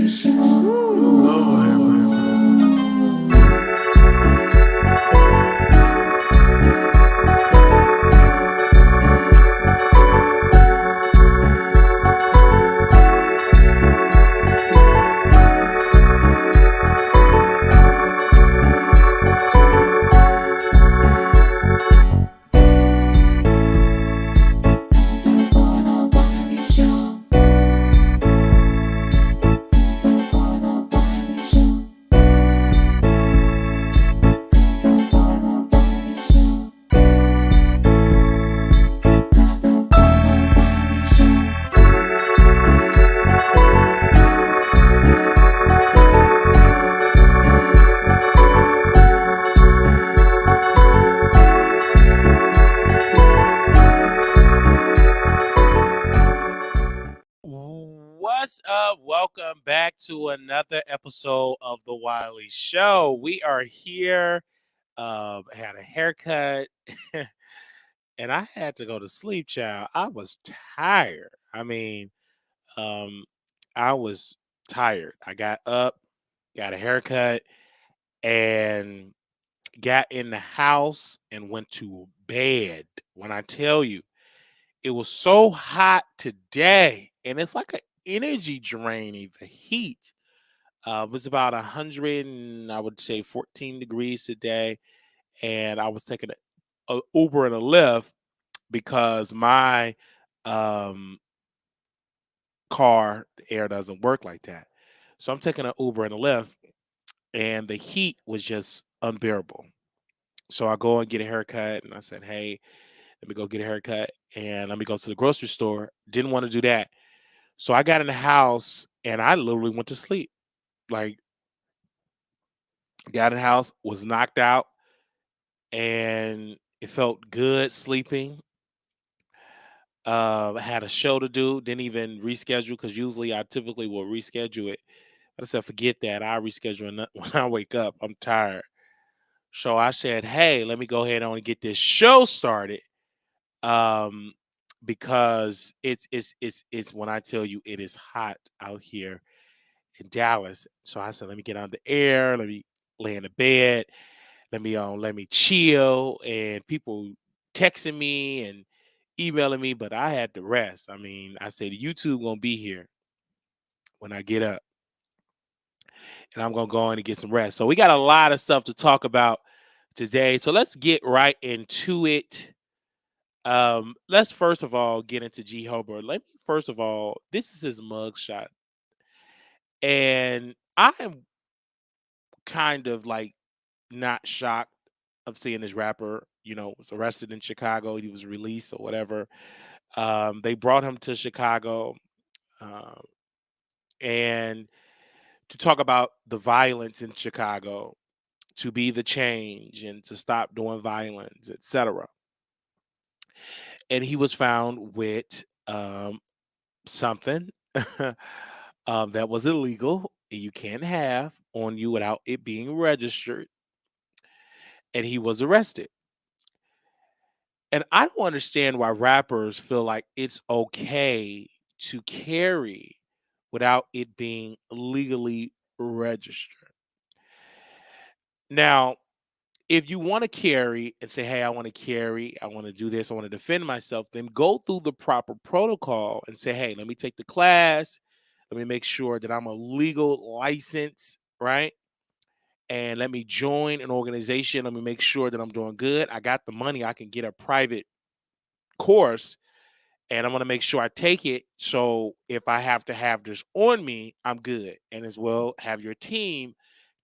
Lord have mercy. What's up? Welcome back to another episode of the Wiley Show. We are here. Had a haircut, and I had to go to sleep, child. I was tired. Um, I was tired. I got up, got a haircut, and got in the house and went to bed. When I tell you, it was so hot today, and it's like an energy draining. The heat was about 100, and I would say 14 degrees today, and I was taking a Uber and a Lyft because my um, car, the air doesn't work like that. So I'm taking an Uber and a Lyft, and the heat was just unbearable. So I go and get a haircut, and I said, "Hey, let me go get a haircut, and let me go to the grocery store." Didn't want to do that. So I got in the house and I literally went to sleep. Like, got in the house, was knocked out, and it felt good sleeping. I had a show to do, didn't even reschedule because usually I typically will reschedule it. But I said, forget that. I'll reschedule it when I wake up. I'm tired. So I said, hey, let me go ahead on and get this show started. Um, because it's when I tell you it is hot out here in Dallas. So I said, let me get on the air, let me lay in the bed, let me chill. And people texting me and emailing me, but I had to rest. I mean, I said YouTube gonna be here when I get up, and I'm gonna go in and get some rest. So we got a lot of stuff to talk about today. So let's get right into it. Let's first of all get into G Hober. Let me first of all, this is his mugshot, and I am kind of like not shocked of seeing this rapper, was arrested in Chicago. He was released or whatever. They brought him to Chicago, um, and to talk about the violence in Chicago, to be the change and to stop doing violence, etc. And he was found with something that was illegal and you can't have on you without it being registered. And he was arrested. And I don't understand why rappers feel like it's okay to carry without it being legally registered. Now, if you want to carry and say, hey, I want to carry, I want to do this, I want to defend myself, then go through the proper protocol and say, hey, let me take the class. Let me make sure that I'm a legal license, right? And let me join an organization. Let me make sure that I'm doing good. I got the money. I can get a private course, and I'm going to make sure I take it. So if I have to have this on me, I'm good. And as well, have your team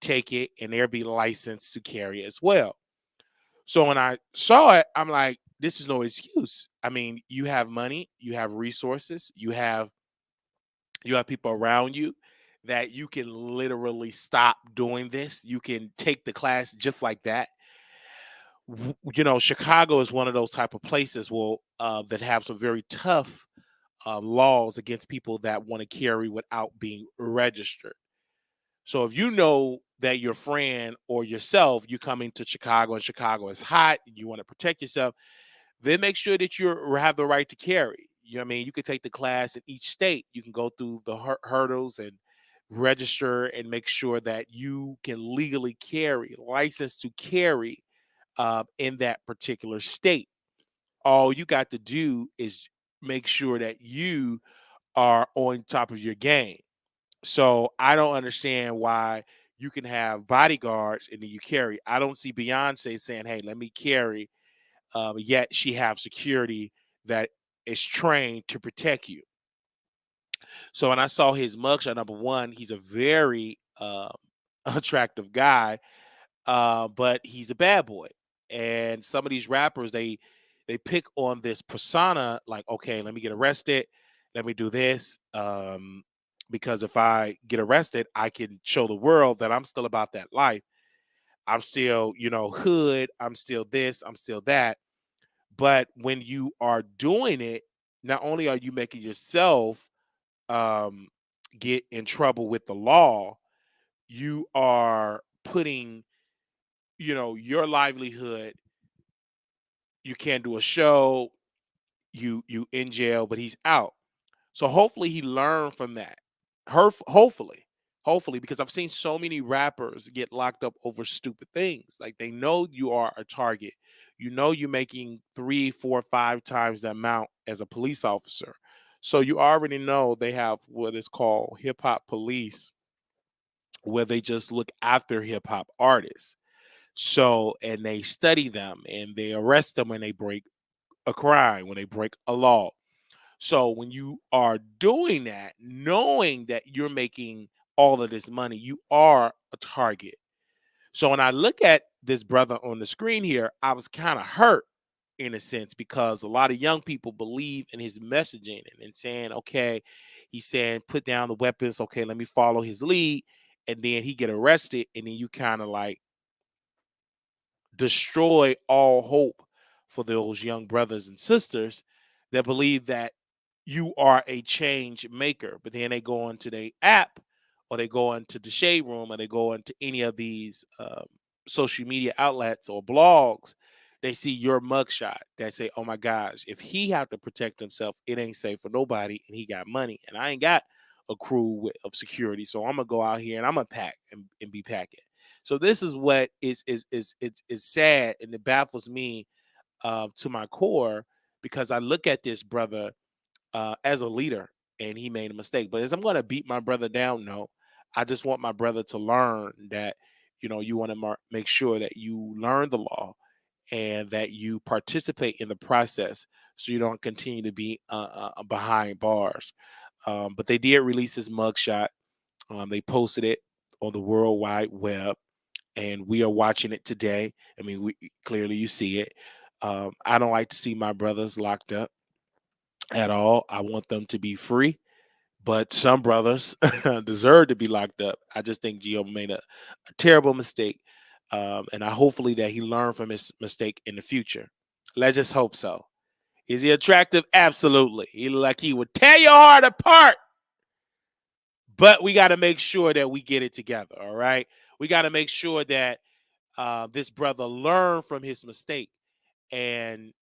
take it and they'll be licensed to carry as well. So when I saw it, I'm like, this is no excuse. I mean, you have money, you have resources, you have people around you that you can literally stop doing this. You can take the class just like that. Chicago is one of those type of places that have some very tough laws against people that want to carry without being registered. So if you know that your friend or yourself, you coming to Chicago and Chicago is hot, and you want to protect yourself, then make sure that you have the right to carry. You know what I mean? You could take the class in each state. You can go through the hurdles and register and make sure that you can legally carry, license to carry in that particular state. All you got to do is make sure that you are on top of your game. So I don't understand why you can have bodyguards and then you carry. I don't see Beyonce saying, "Hey, let me carry," yet she have security that is trained to protect you. So when I saw his mugshot, number one, he's a very attractive guy, but he's a bad boy. And some of these rappers, they pick on this persona, like, okay, let me get arrested, let me do this, because if I get arrested, I can show the world that I'm still about that life. I'm still, hood. I'm still this. I'm still that. But when you are doing it, not only are you making yourself um, get in trouble with the law, you are putting, your livelihood. You can't do a show. You in jail, but he's out. So hopefully he learned from that. Hopefully, because I've seen so many rappers get locked up over stupid things. Like they know you are a target. You know you're making 3, 4, 5 times the amount as a police officer. So you already know they have what is called hip hop police, where they just look after hip hop artists. So and they study them and they arrest them when they break a crime, when they break a law. So when you are doing that, knowing that you're making all of this money, you are a target. So when I look at this brother on the screen here, I was kind of hurt in a sense because a lot of young people believe in his messaging and saying, okay, he's saying put down the weapons, okay, let me follow his lead, and then he get arrested, and then you kind of like destroy all hope for those young brothers and sisters that believe that you are a change maker. But then they go onto the app or they go into the shade room or they go into any of these social media outlets or blogs. They see your mugshot. They say, oh my gosh, if he have to protect himself, it ain't safe for nobody. And he got money. And I ain't got a crew of security. So I'm going to go out here and I'm going to pack and be packing. So this is what is sad, and it baffles me to my core because I look at this brother as a leader, and he made a mistake. But as I'm going to beat my brother down, no, I just want my brother to learn that you want to make sure that you learn the law and that you participate in the process, so you don't continue to be behind bars. But they did release his mugshot. They posted it on the World Wide Web, and we are watching it today. I mean, we clearly you see it. I don't like to see my brothers locked up at all. I want them to be free, but some brothers deserve to be locked up. I just think Gio made a terrible mistake, and I hopefully that he learned from his mistake in the future. Let's just hope so. Is he attractive? Absolutely. He look like he would tear your heart apart. But we got to make sure that we get it together. All right. We got to make sure that this brother learned from his mistake and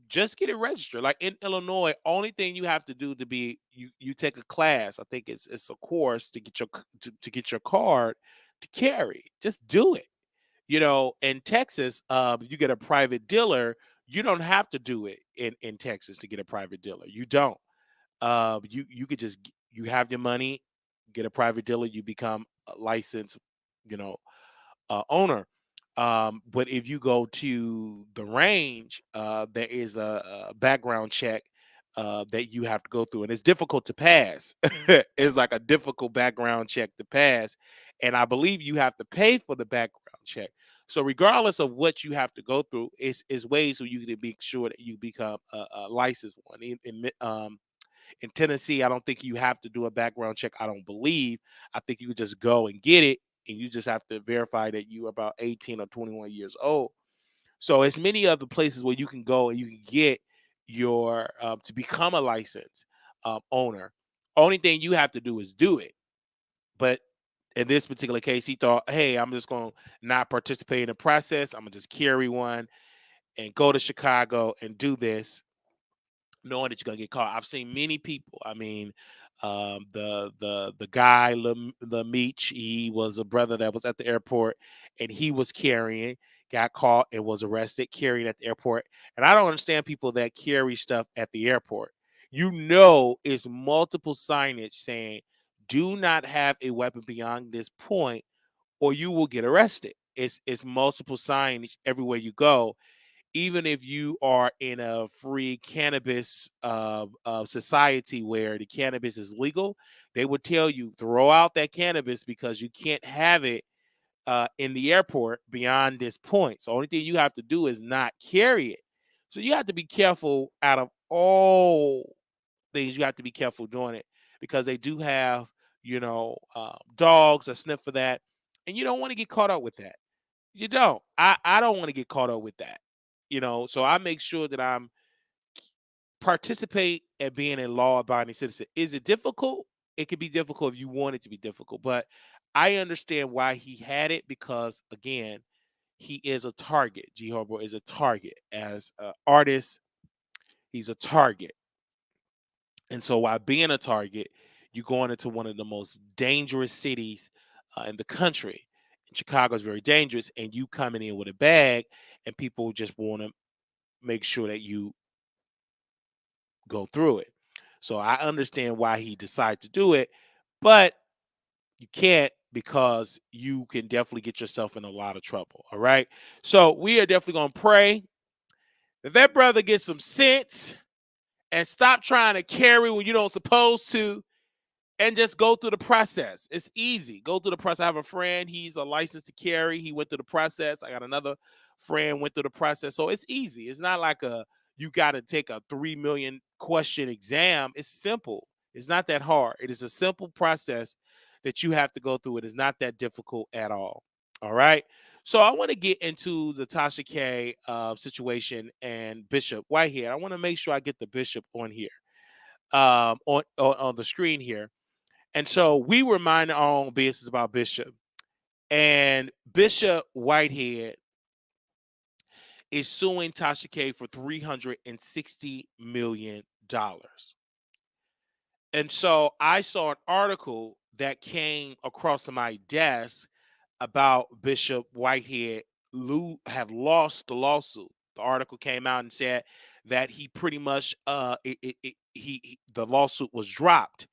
just get it registered. Like in Illinois, only thing you have to do to be you take a class. I think it's a course to get to get your card to carry. Just do it. In Texas, you get a private dealer. You don't have to do it in Texas to get a private dealer. You don't. You could just you have your money, get a private dealer. You become a licensed, you know, owner. But if you go to the range, there is a background check that you have to go through, and it's difficult to pass. It's like a difficult background check to pass, and I believe you have to pay for the background check. So, regardless of what you have to go through, it's ways so you can be sure that you become a licensed one. In Tennessee, I don't think you have to do a background check. I don't believe. I think you just go and get it, and you just have to verify that you are about 18 or 21 years old. So it's many other places where you can go and you can get your to become a licensed owner. Only thing you have to do is do it. But in this particular case, he thought, hey, I'm just going to not participate in the process. I'm going to just carry one and go to Chicago and do this knowing that you're gonna get caught. I've seen many people. I mean, The guy Meech, he was a brother that was at the airport, and he was carrying, got caught and was arrested carrying at the airport. And I don't understand people that carry stuff at the airport. You know, it's multiple signage saying, "Do not have a weapon beyond this point, or you will get arrested." It's multiple signage everywhere you go, even if you are in a free cannabis society where the cannabis is legal, they would tell you throw out that cannabis because you can't have it in the airport beyond this point. So only thing you have to do is not carry it. So you have to be careful. Out of all things, you have to be careful doing it because they do have, dogs that sniff for that, and you don't want to get caught up with that. You don't. I don't want to get caught up with that. So I make sure that I'm participate at being a law-abiding citizen. Is it difficult? It can be difficult if you want it to be difficult, but I understand why he had it because again, he is a target. G Herbo is a target as an artist. He's a target, and so while being a target, you're going into one of the most dangerous cities in the country. And Chicago is very dangerous, and you coming in with a bag, and people just want to make sure that you go through it. So I understand why he decided to do it, but you can't because you can definitely get yourself in a lot of trouble. All right. So we are definitely going to pray that that brother gets some sense and stop trying to carry when you don't supposed to, and just go through the process. It's easy. Go through the process. I have a friend, he's a license to carry. He went through the process. I got another friend went through the process. So it's easy. It's not like you got to take a 3 million question exam. It's simple. It's not that hard. It is a simple process that you have to go through. It is not that difficult at all. All right. So I want to get into the Tasha K situation and Bishop Whitehead. I want to make sure I get the Bishop on here, on the screen here. And so we were minding our own business about Bishop. And Bishop Whitehead is suing Tasha K for $360 million. And so I saw an article that came across my desk about Bishop Whitehead have lost the lawsuit. The article came out and said that he pretty much the lawsuit was dropped.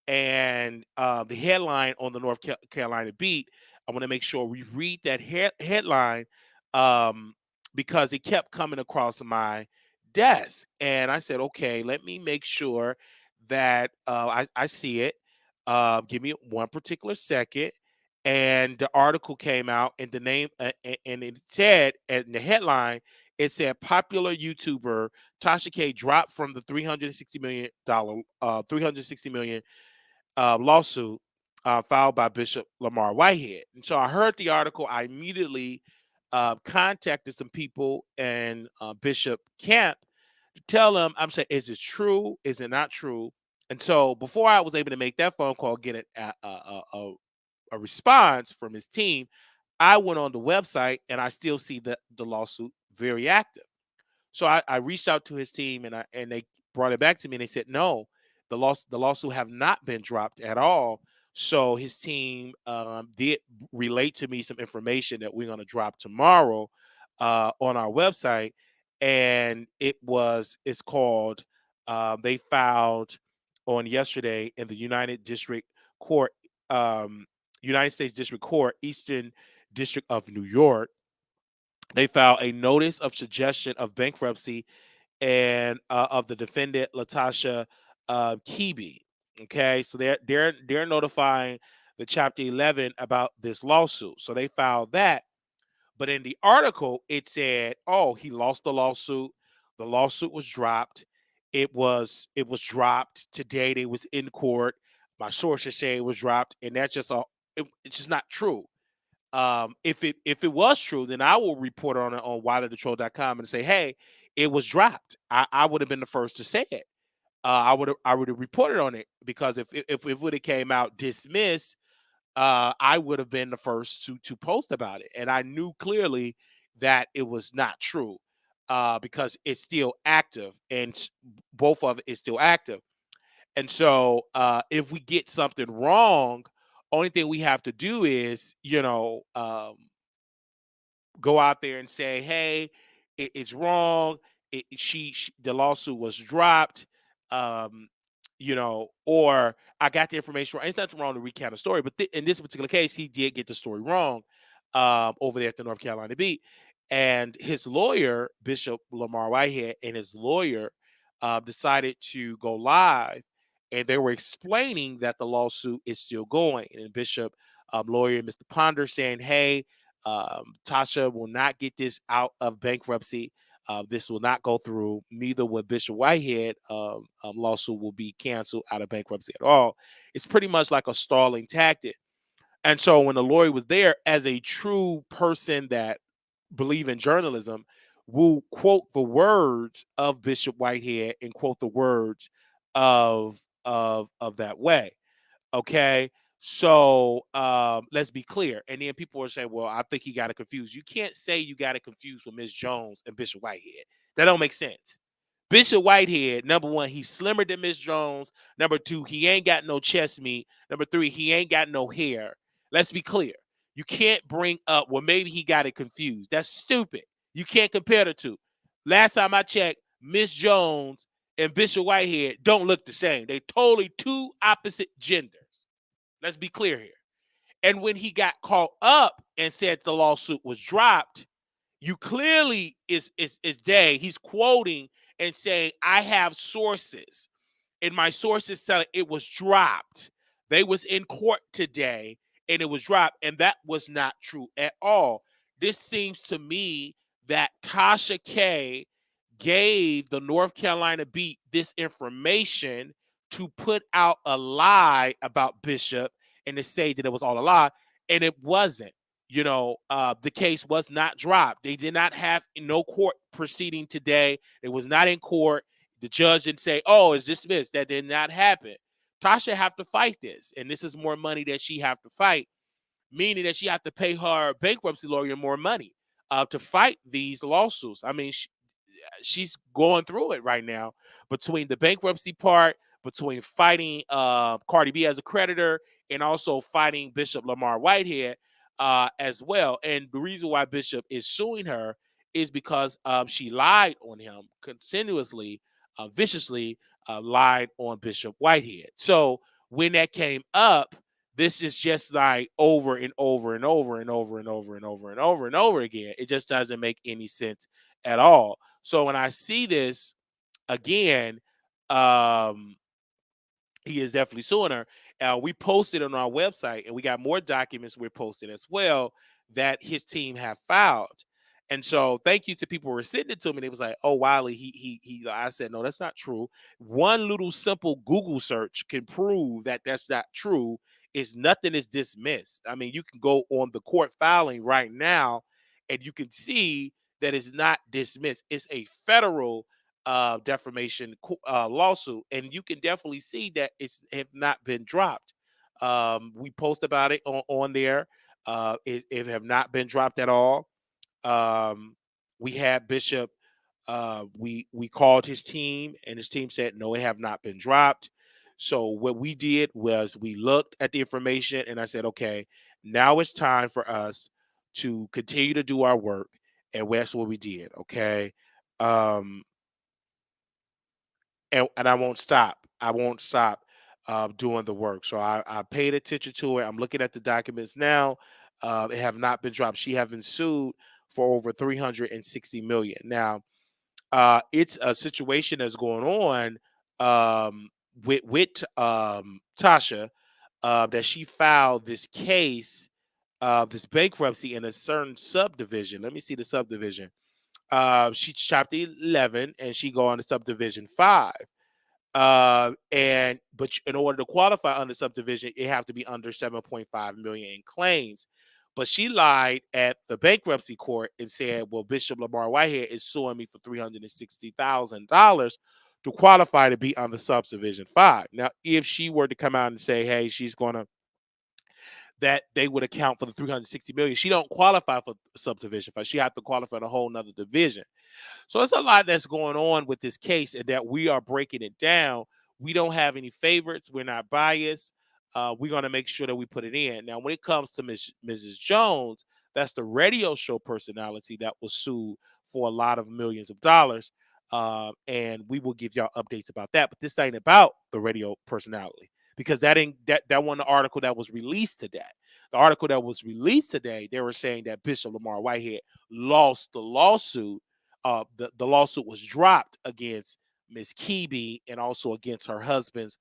And the headline on the North Carolina Beat, I want to make sure we read that headline um, because it kept coming across my desk. And I said, okay, let me make sure that I see it. Give me one particular second. And the article came out, and the name, and it said, in the headline, it said popular YouTuber Tasha K dropped from the $360 million lawsuit filed by Bishop Lamar Whitehead. And so I heard the article. I immediately contacted some people in Bishop camp to tell them, I'm saying, is it true? Is it not true? And so before I was able to make that phone call, get a response from his team, I went on the website and I still see the lawsuit very active. So I reached out to his team and they brought it back to me and they said no, the lawsuit have not been dropped at all. So his team did relate to me some information that we're going to drop tomorrow on our website, and it's called they filed on yesterday in the Court, um, United States District Court, Eastern District of New York. They filed a notice of suggestion of bankruptcy and of the defendant Latasha Kebe. Okay, so they're notifying the Chapter 11 about this lawsuit. So they filed that, but in the article it said, "Oh, he lost the lawsuit. The lawsuit was dropped. It was dropped today. They was in court. My sources say it was dropped, and that's just it's just not true." If it was true, then I will report on it on wileythetroll.com and say, hey, it was dropped. I would have been the first to say it. I would have reported on it because if it would have came out dismissed, I would have been the first to post about it. And I knew clearly that it was not true because it's still active and both of it is still active. And so if we get something wrong, only thing we have to do is, go out there and say, "Hey, it's wrong. The lawsuit was dropped." Um, or I got the information wrong. It's nothing wrong to recount a story, but in this particular case, he did get the story wrong over there at the North Carolina beat, and his lawyer, Bishop Lamar Whitehead, and his lawyer decided to go live, and they were explaining that the lawsuit is still going, and Bishop lawyer, Mr. Ponder, saying, "Hey, Tasha will not get this out of bankruptcy. This will not go through. Neither will Bishop Whitehead lawsuit will be canceled out of bankruptcy at all." It's pretty much like a stalling tactic. And so when the lawyer was there, as a true person that believe in journalism, will quote the words of Bishop Whitehead and quote the words of that way. Okay. So let's be clear. And then people are saying, well, I think he got it confused. You can't say you got it confused with Miss Jones and Bishop Whitehead. That don't make sense. Bishop Whitehead, number one, he's slimmer than Miss Jones. Number two, he ain't got no chest meat. Number three, he ain't got no hair. Let's be clear. You can't bring up, well, maybe he got it confused. That's stupid. You can't compare the two. Last time I checked, Miss Jones and Bishop Whitehead don't look the same. They're totally two opposite genders. Let's be clear here. And when he got caught up and said the lawsuit was dropped, you clearly is day. He's quoting and saying, "I have sources, and my sources tell it was dropped. They was in court today, and it was dropped," and that was not true at all. This seems to me that Tasha K gave the North Carolina beat this information to put out a lie about Bishop and to say that it was all a lie, and it wasn't. The case was not dropped. They did not have no court proceeding today. It was not in court. The judge didn't say, "Oh, it's dismissed." That did not happen. Tasha have to fight this, and this is more money that she have to fight, meaning that she have to pay her bankruptcy lawyer more money to fight these lawsuits. I mean, she's going through it right now between the bankruptcy part, between fighting Cardi B as a creditor, and also fighting Bishop Lamar Whitehead as well. And the reason why Bishop is suing her is because she lied on him continuously, viciously lied on Bishop Whitehead. So when that came up, this is just like over and over and over and over and over and over and over and over again. It just doesn't make any sense at all. So when I see this again, um, he is definitely suing her. We posted on our website, and we got more documents we're posting as well that his team have filed. And so, thank you to people who were sending it to me. It was like, "Oh, Wiley, he." I said, "No, that's not true." One little simple Google search can prove that that's not true. Is nothing is dismissed. I mean, you can go on the court filing right now, and you can see that it's not dismissed. It's a federal defamation lawsuit, and you can definitely see that it's have not been dropped. We post about it on there. It have not been dropped at all. Um, we had Bishop. We called his team, and his team said no, it have not been dropped. So what we did was we looked at the information, and I said, okay, now it's time for us to continue to do our work, and that's what we did. Okay. Um, and I won't stop. I won't stop doing the work. So I paid attention to it. I'm looking at the documents now. It have not been dropped. She have been sued for over 360 million. Now, it's a situation that's going on with Tasha that she filed this case, this bankruptcy in a certain subdivision. Let me see the subdivision. She chapter 11, and she go on to subdivision 5. In order to qualify under subdivision, it have to be under 7.5 million in claims. But she lied at the bankruptcy court and said, "Well, Bishop Lamar Whitehead is suing me for $360,000 to qualify to be under subdivision 5." Now, if she were to come out and say, "Hey, she's gonna," that they would account for the 360 million. She don't qualify for subdivision 5. She have to qualify in a whole nother division. So it's a lot that's going on with this case, and that we are breaking it down. We don't have any favorites. We're not biased. We're going to make sure that we put it in. Now, when it comes to Mrs. Jones, that's the radio show personality that was sued for a lot of millions of dollars. And we will give y'all updates about that. But this ain't about the radio personality, because that ain't that one article that was released today. The article that was released today, they were saying that Bishop Lamar Whitehead lost the lawsuit. The lawsuit was dropped against Miss Kebe and also against her husband's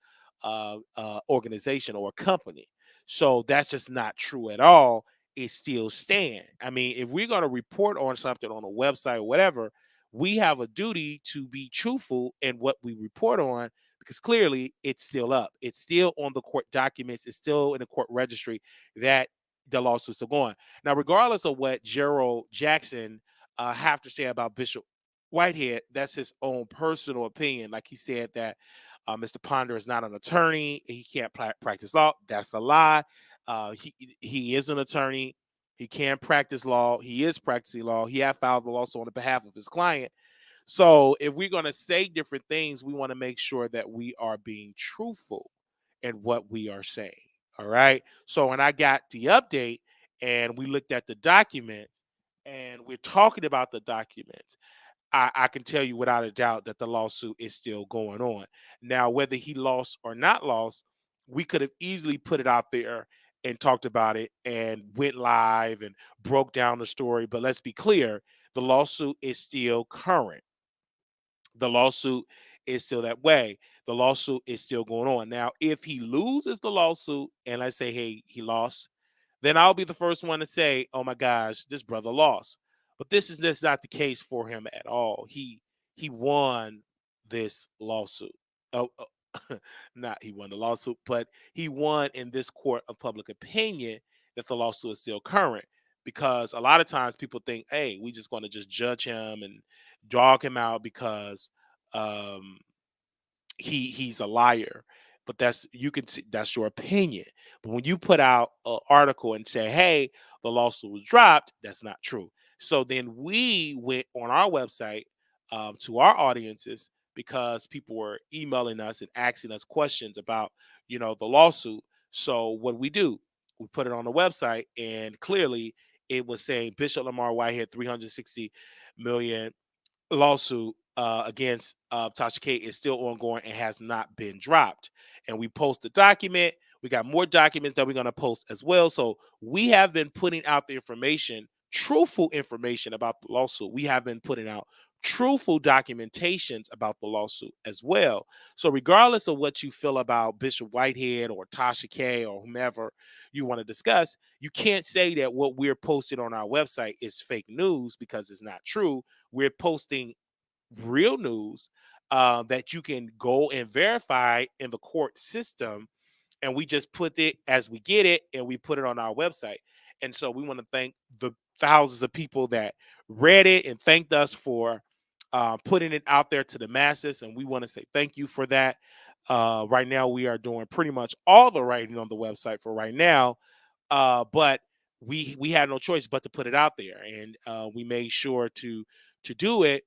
organization or company. So that's just not true at all. It still stands. I mean, if we're going to report on something on a website or whatever, we have a duty to be truthful in what we report on, because clearly it's still up. It's still on the court documents. It's still in the court registry that the lawsuit's still going. Now, regardless of what Gerald Jackson have to say about Bishop Whitehead, that's his own personal opinion. Like he said that Mr. Ponder is not an attorney. He can't practice law. That's a lie. He is an attorney. He can practice law. He is practicing law. He has filed the lawsuit on behalf of his client. So if we're going to say different things, we want to make sure that we are being truthful in what we are saying. All right. So when I got the update and we looked at the documents and we're talking about the documents, I can tell you without a doubt that the lawsuit is still going on. Now, whether he lost or not lost, we could have easily put it out there and talked about it and went live and broke down the story. But let's be clear, the lawsuit is still current. The lawsuit is still that way. The lawsuit is still going on. Now, if he loses the lawsuit and let's say, hey, he lost, then I'll be the first one to say, "Oh my gosh, this brother lost." But this is just not the case for him at all. He won this lawsuit. Oh, not he won the lawsuit, but he won in this court of public opinion that the lawsuit is still current. Because a lot of times people think, "Hey, we just going to just judge him and dog him out because um, he's a liar." But that's you can see that's your opinion. But when you put out an article and say, hey, the lawsuit was dropped, that's not true. So then we went on our website to our audiences, because people were emailing us and asking us questions about the lawsuit. So what we do, we put it on the website, and clearly it was saying Bishop Lamar Whitehead 360 million lawsuit against Tasha K is still ongoing and has not been dropped. And we post the document. We got more documents that we're going to post as well. So we have been putting out the information, truthful information about the lawsuit. We have been putting out truthful documentations about the lawsuit as well. So regardless of what you feel about Bishop Whitehead or Tasha K or whomever you want to discuss, you can't say that what we're posting on our website is fake news, because it's not true. We're posting real news that you can go and verify in the court system, and we just put it as we get it and we put it on our website. And so we want to thank the thousands of people that read it and thanked us for putting it out there to the masses, and we want to say thank you for that. Right now we are doing pretty much all the writing on the website for right now, but we had no choice but to put it out there, and we made sure to do it.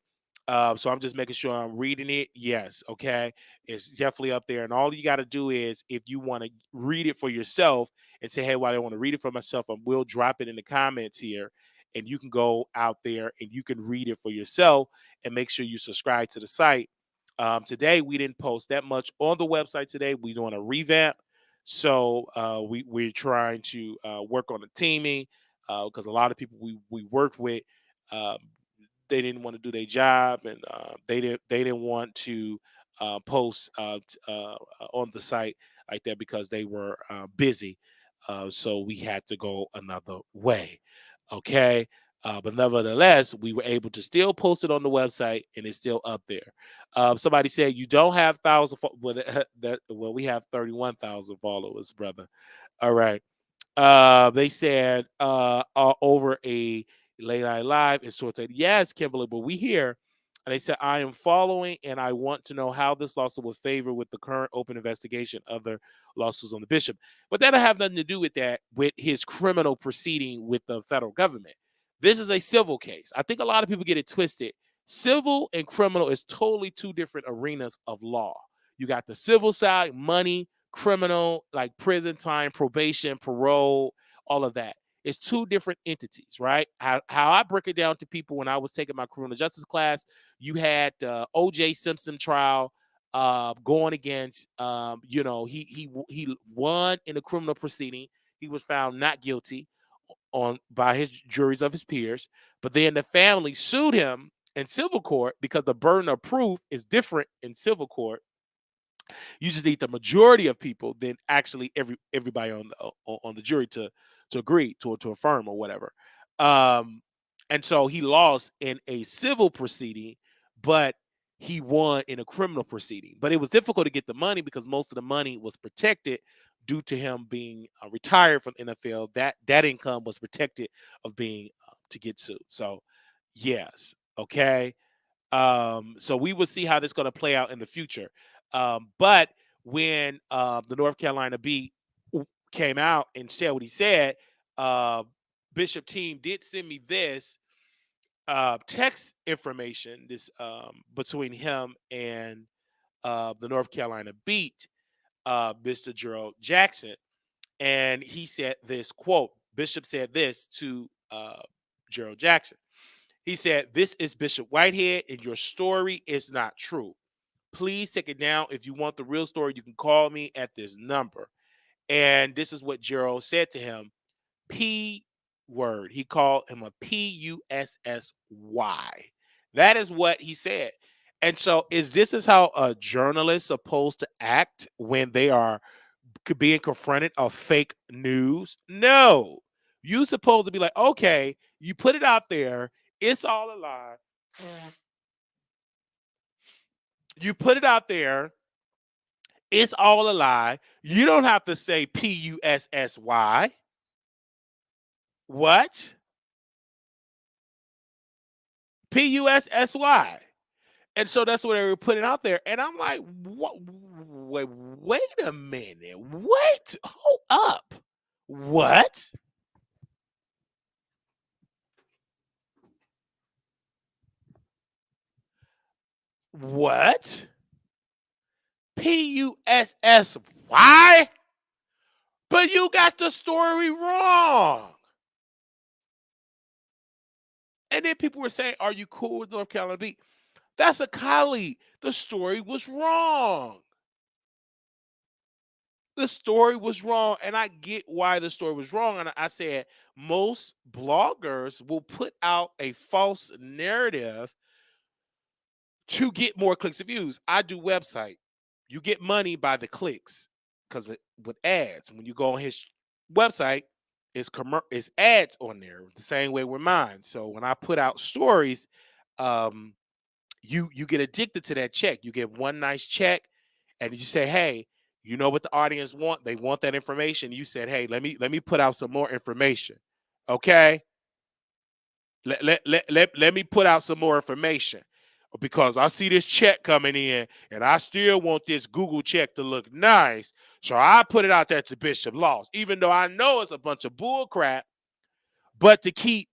So I'm just making sure I'm reading it. Yes, okay, it's definitely up there, and all you got to do is, if you want to read it for yourself and say, "Hey, well, I want to read it for myself," I will drop it in the comments here, and you can go out there and you can read it for yourself, and make sure you subscribe to the site. Today we didn't post that much on the website today. We're doing a revamp, so we're trying to work on the teaming, because a lot of people we worked with, um, they didn't want to do their job, and they didn't want to post on the site like that because they were busy. So we had to go another way. Okay. But nevertheless, we were able to still post it on the website, and it's still up there. Somebody said you don't have thousand. Well, we have 31,000 followers, brother. All right. They said over a late night live and sort of, yes, Kimberly, but we here. And they said, I am following, and I want to know how this lawsuit will favor with the current open investigation, other lawsuits on the bishop. But that'll have nothing to do with that, with his criminal proceeding with the federal government. This is a civil case. I think a lot of people get it twisted. Civil and criminal is totally two different arenas of law. You got the civil side, money, criminal, like prison time, probation, parole, all of that. It's two different entities, right? How I break it down to people when I was taking my criminal justice class, you had the O.J. Simpson trial going against, he won in a criminal proceeding. He was found not guilty on by his juries of his peers, but then the family sued him in civil court because the burden of proof is different in civil court. You just need the majority of people than actually everybody on the jury to agree to affirm or whatever. Um, and so he lost in a civil proceeding, but he won in a criminal proceeding. But it was difficult to get the money because most of the money was protected due to him being retired from NFL. That income was protected of being to get sued. So yes, okay. So we will see how this is going to play out in the future. But when the North Carolina beat came out and said what he said, uh, Bishop Team did send me this text information, this between him and the North Carolina beat, Mr. Gerald Jackson. And he said this quote, Bishop said this to Gerald Jackson. He said, "This is Bishop Whitehead, and your story is not true. Please take it down. If you want the real story, you can call me at this number." And this is what Gerald said to him. P word. He called him a PUSSY. That is what he said. And so is how a journalist supposed to act when they are being confronted of fake news? No. You supposed to be like, okay, you put it out there, it's all a lie. You put it out there, it's all a lie. You don't have to say PUSSY. What? PUSSY. And so that's what they were putting out there. And I'm like, what? Wait a minute. Wait. Hold up. What? What? PUSSY? But you got the story wrong. And then people were saying, are you cool with North Carolina beat? That's a colleague. The story was wrong. The story was wrong. And I get why the story was wrong. And I said, most bloggers will put out a false narrative to get more clicks and views. I do website. You get money by the clicks because with ads. When you go on his website, it's ads on there the same way with mine. So when I put out stories, you get addicted to that check. You get one nice check, and you say, "Hey, you know what the audience want? They want that information." You said, "Hey, let me put out some more information." Okay, let me put out some more information because I see this check coming in and I still want this Google check to look nice. So I put it out there to Bishop lost, even though I know it's a bunch of bull crap. But to keep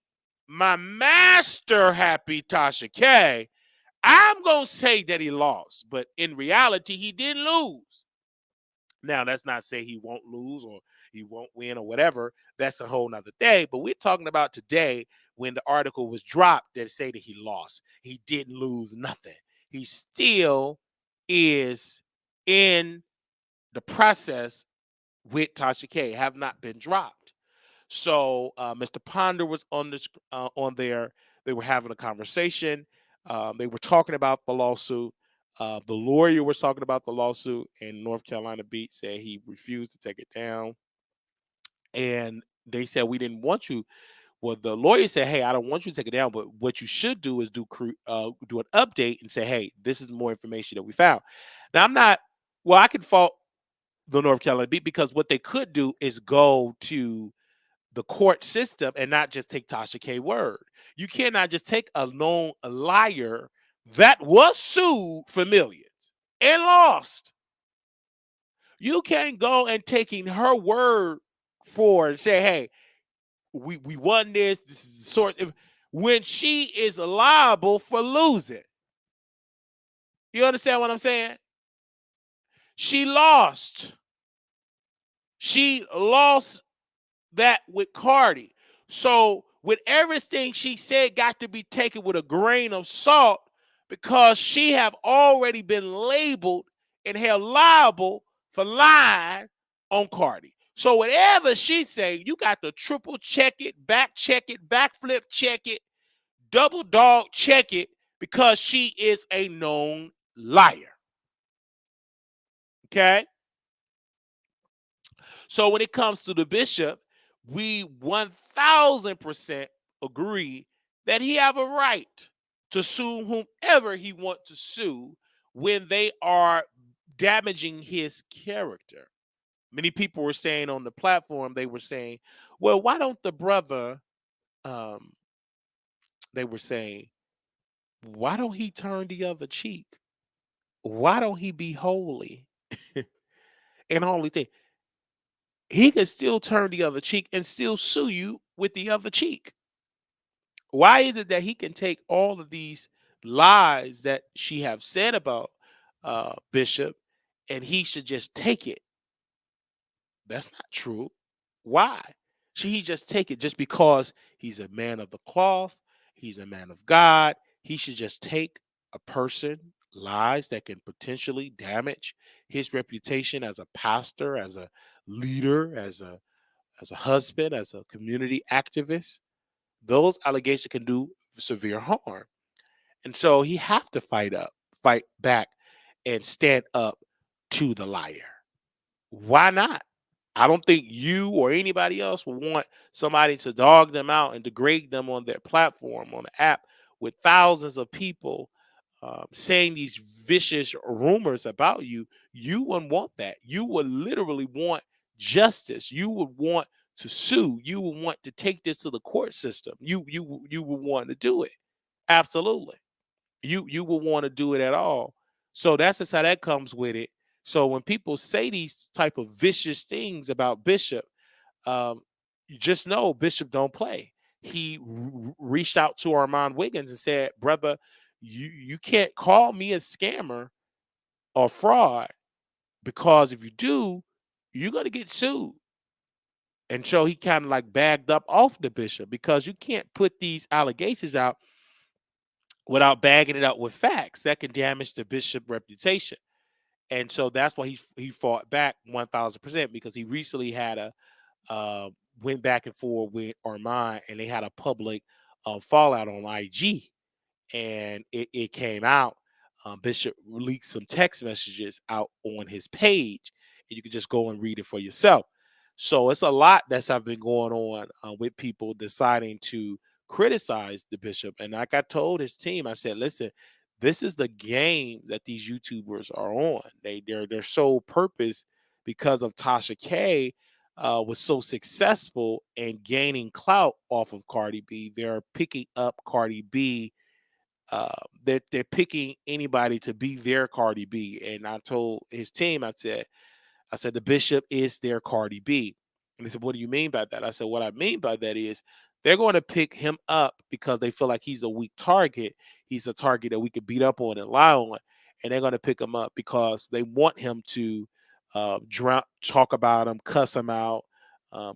my master happy, Tasha K, I'm going to say that he lost. But in reality, he didn't lose. Now, that's not say he won't lose or he won't win or whatever. That's a whole nother day. But we're talking about today when the article was dropped that say that he lost. He didn't lose nothing. He still is in the process with Tasha K. Have not been dropped. So Mr. Ponder was on there. They were having a conversation. They were talking about the lawsuit. The lawyer was talking about the lawsuit, and North Carolina Beat said he refused to take it down. And they said, we didn't want you. Well, the lawyer said, hey, I don't want you to take it down, but what you should do is do an update and say, hey, this is more information that we found. Now, I could fault the North Carolina Beat because what they could do is go to the court system and not just take Tasha K word. You cannot just take a known liar that was sued for millions and lost. You can't go and taking her word for and say, hey, we won this. This is the source. When she is liable for losing. You understand what I'm saying? She lost. She lost that with Cardi. So with everything she said got to be taken with a grain of salt because she have already been labeled and held liable for lying on Cardi. So whatever she say, you got to triple check it, backflip check it, double dog check it because she is a known liar. Okay? So when it comes to the bishop, we 1000% agree that he have a right to sue whomever he want to sue when they are damaging his character. Many people were saying on the platform, they were saying, well, why don't the brother, um, they were saying, why don't he turn the other cheek? Why don't he be holy? And only thing, he can still turn the other cheek and still sue you with the other cheek. Why is it that he can take all of these lies that she have said about Bishop and he should just take it? That's not true. Why? Should he just take it just because he's a man of the cloth? He's a man of God. He should just take a person lies that can potentially damage his reputation as a pastor, as a leader, as a husband, as a community activist. Those allegations can do severe harm. And so he have to fight back and stand up to the liar. Why not? I don't think you or anybody else will want somebody to dog them out and degrade them on their platform, on the app, with thousands of people saying these vicious rumors about you. You wouldn't want that. You would literally want justice. You would want to sue. You would want to take this to the court system. You would want to do it. Absolutely. You will want to do it at all. So that's just how that comes with it. So when people say these type of vicious things about Bishop, um, you just know Bishop don't play. He reached out to Armand Wiggins and said, "Brother, you can't call me a scammer or fraud because if you do, you're gonna get sued." And so he kind of like bagged up off the Bishop because you can't put these allegations out without bagging it up with facts. That can damage the Bishop reputation. And so that's why he fought back 1000% because he recently had a went back and forth with Armand and they had a public fallout on IG and it came out. Bishop leaked some text messages out on his page, and you can just go and read it for yourself. So it's a lot that's have been going on with people deciding to criticize the bishop. And like I told his team, I said, "Listen, this is the game that these YouTubers are on. Their sole purpose, because of Tasha K, was so successful and gaining clout off of Cardi B. They're picking up Cardi B uh, they're picking anybody to be their Cardi B." And I told his team, I said, the bishop is their Cardi B. And they said, "What do you mean by that?" I said, "What I mean by that is they're going to pick him up because they feel like he's a weak target. He's a target that we could beat up on and lie on. And they're going to pick him up because they want him to talk about him, cuss him out,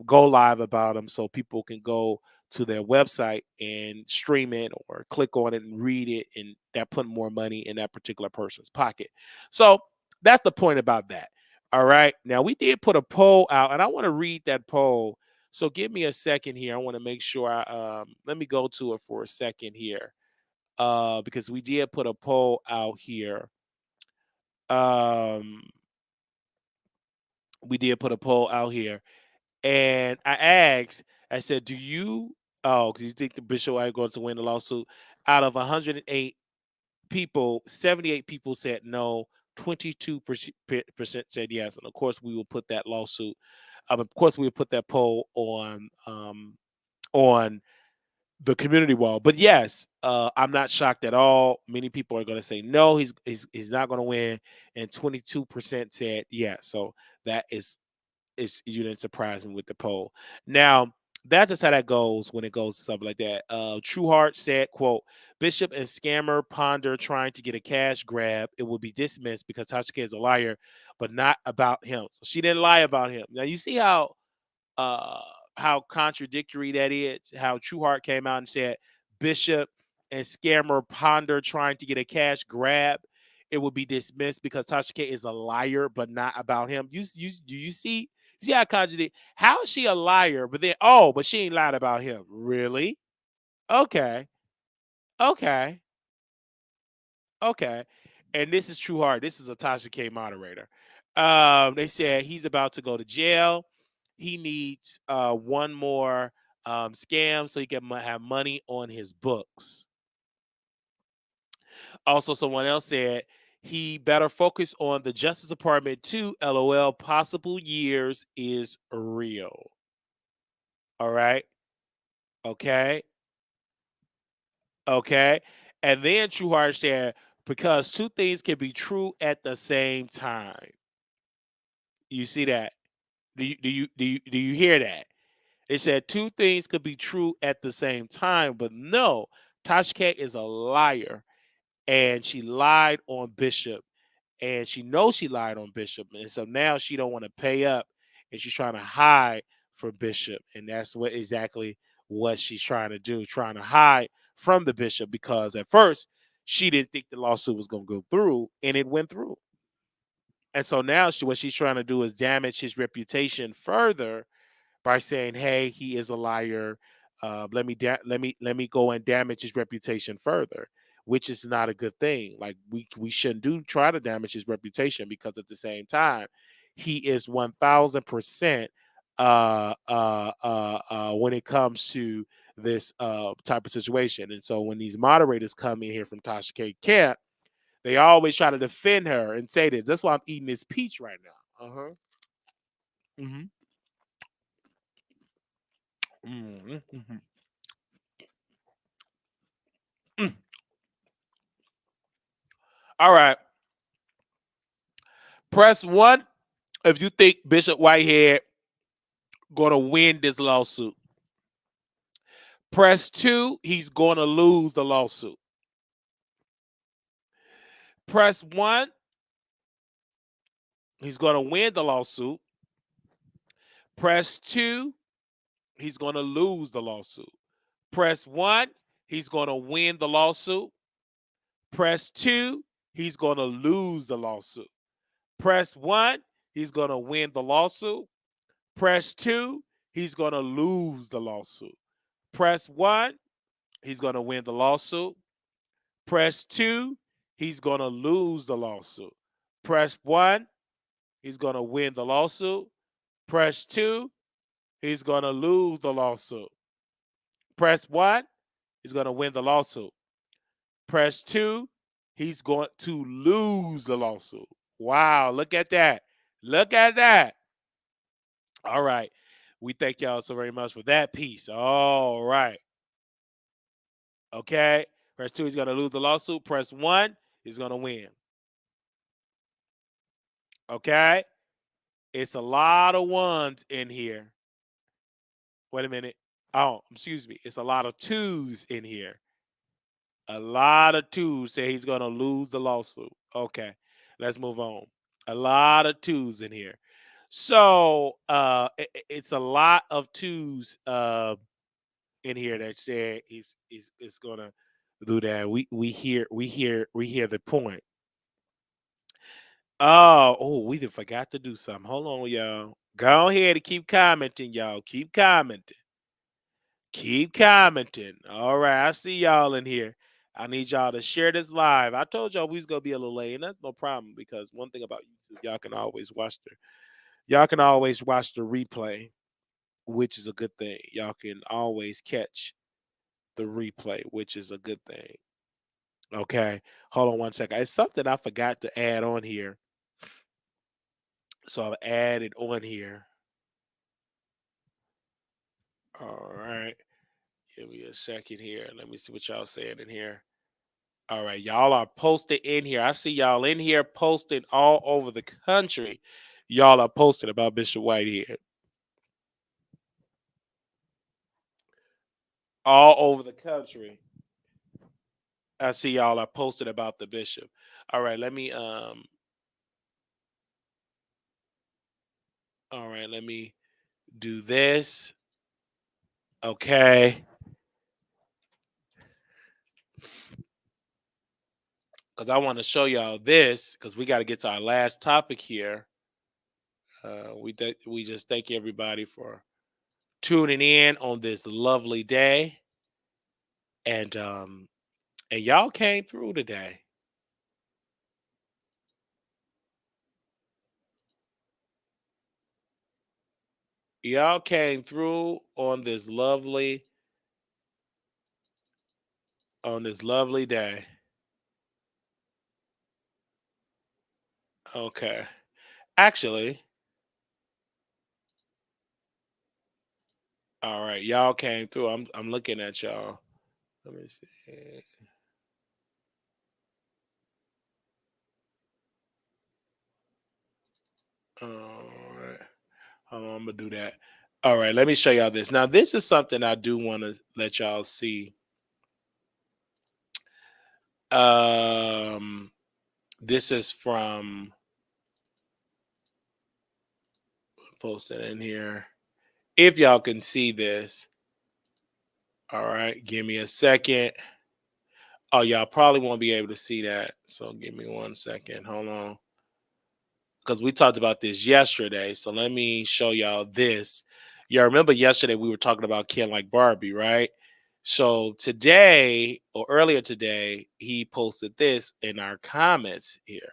go live about him so people can go to their website and stream it or click on it and read it. And that put more money in that particular person's pocket." So that's the point about that. All right. Now we did put a poll out, and I want to read that poll. So give me a second here. I want to make sure let me go to it for a second here. Because we did put a poll out here. Um, we did put a poll out here, and I said, do you think the bishop are going to win the lawsuit? Out of 108 people, 78 people said no, 22% said yes. And of course, we will put that lawsuit. Of course, we will put that poll on the community wall. But yes, I'm not shocked at all. Many people are going to say no, he's not going to win, and 22% said yes. So that is you didn't surprise me with the poll. Now, That's just how that goes when it goes to stuff like that. Trueheart said, quote, Bishop and scammer ponder trying to get a cash grab. It will be dismissed because Tasha K is a liar, but not about him. So she didn't lie about him. Now you see uh how contradictory that is. How Trueheart came out and said Bishop and scammer ponder trying to get a cash grab. It will be dismissed because Tasha K is a liar, but not about him. You do you see? See how contradict? How is she a liar? But then, oh, but she ain't lied about him. Really? Okay, okay, okay. And this is True Heart. This is a Tasha K moderator. They said he's about to go to jail. He needs one more scam so he can have money on his books. Also, someone else said he better focus on the Justice Department too. LOL. Possible years is real. All right. Okay. Okay. And then True Heart said, because two things can be true at the same time. You see that? Do you hear that? It said two things could be true at the same time, but no, Tasha K is a liar and she lied on Bishop and she knows she lied on Bishop, and so now she don't want to pay up, and she's trying to hide from Bishop, and that's what exactly what she's trying to do, trying to hide from the Bishop because at first she didn't think the lawsuit was going to go through, and it went through, and so now what she's trying to do is damage his reputation further by saying, "Hey, he is a liar. Let me go and damage his reputation further," which is not a good thing. Like we shouldn't try to damage his reputation because at the same time, he is 1,000% when it comes to this type of situation. And so when these moderators come in here from Tasha K camp, they always try to defend her and say this. That's why I'm eating this peach right now. Uh huh. Mm-hmm. Mm-hmm. Mm. All right. Press one if you think Bishop Whitehead gonna win this lawsuit. Press two, he's gonna lose the lawsuit. Press one, he's gonna win the lawsuit. Press two, he's gonna lose the lawsuit. Press one, he's gonna win the lawsuit. Press two, he's gonna lose the lawsuit. Press one, he's gonna win the lawsuit. Press two, he's gonna lose the lawsuit. Press one, he's going to win the lawsuit. Press two, he's going to lose the lawsuit. Press one, he's going to win the lawsuit. Press two, he's going to lose the lawsuit. Press one, he's going to win the lawsuit. Press two, he's going to lose the lawsuit. Wow, look at that. Look at that. All right. We thank y'all so very much for that piece. All right. Okay. Press two, he's going to lose the lawsuit. Press one, he's going to win. Okay. It's a lot of ones in here. Wait a minute. Oh, excuse me. It's a lot of twos in here. A lot of twos say he's going to lose the lawsuit. Okay. Let's move on. A lot of twos in here. So it's a lot of twos in here that say he's gonna do that. We hear the point. Oh, we done forgot to do something. Hold on, y'all. Go ahead and keep commenting, y'all. Keep commenting. Keep commenting. All right, I see y'all in here. I need y'all to share this live. I told y'all we was gonna be a little late, and that's no problem because one thing about YouTube, y'all can always watch the replay, which is a good thing. Y'all can always catch the replay, which is a good thing. Okay, hold on one second. It's something I forgot to add on here, so I'll add it on here. All right. Give me a second here. Let me see what y'all saying in here. All right. Y'all are posted in here. I see y'all in here posting all over the country. Y'all are posting about Bishop Whitehead. all over the country. I see y'all are posted about the bishop. All right, let me do this. Okay. Because I want to show y'all this because we got to get to our last topic here. We just thank everybody for tuning in on this lovely day, and y'all came through today. Y'all came through on this lovely day. Okay. Actually, all right, y'all came through. I'm looking at y'all. Let me see. All right. Hold on, I'm gonna do that. All right, let me show y'all this. Now, this is something I do want to let y'all see. Um, this is from posted in here. If y'all can see this, all right, give me a second. Oh, y'all probably won't be able to see that. So give me 1 second. Hold on. Because we talked about this yesterday. So let me show y'all this. Y'all remember yesterday we were talking about Ken like Barbie, right? So today or earlier today, he posted this in our comments here.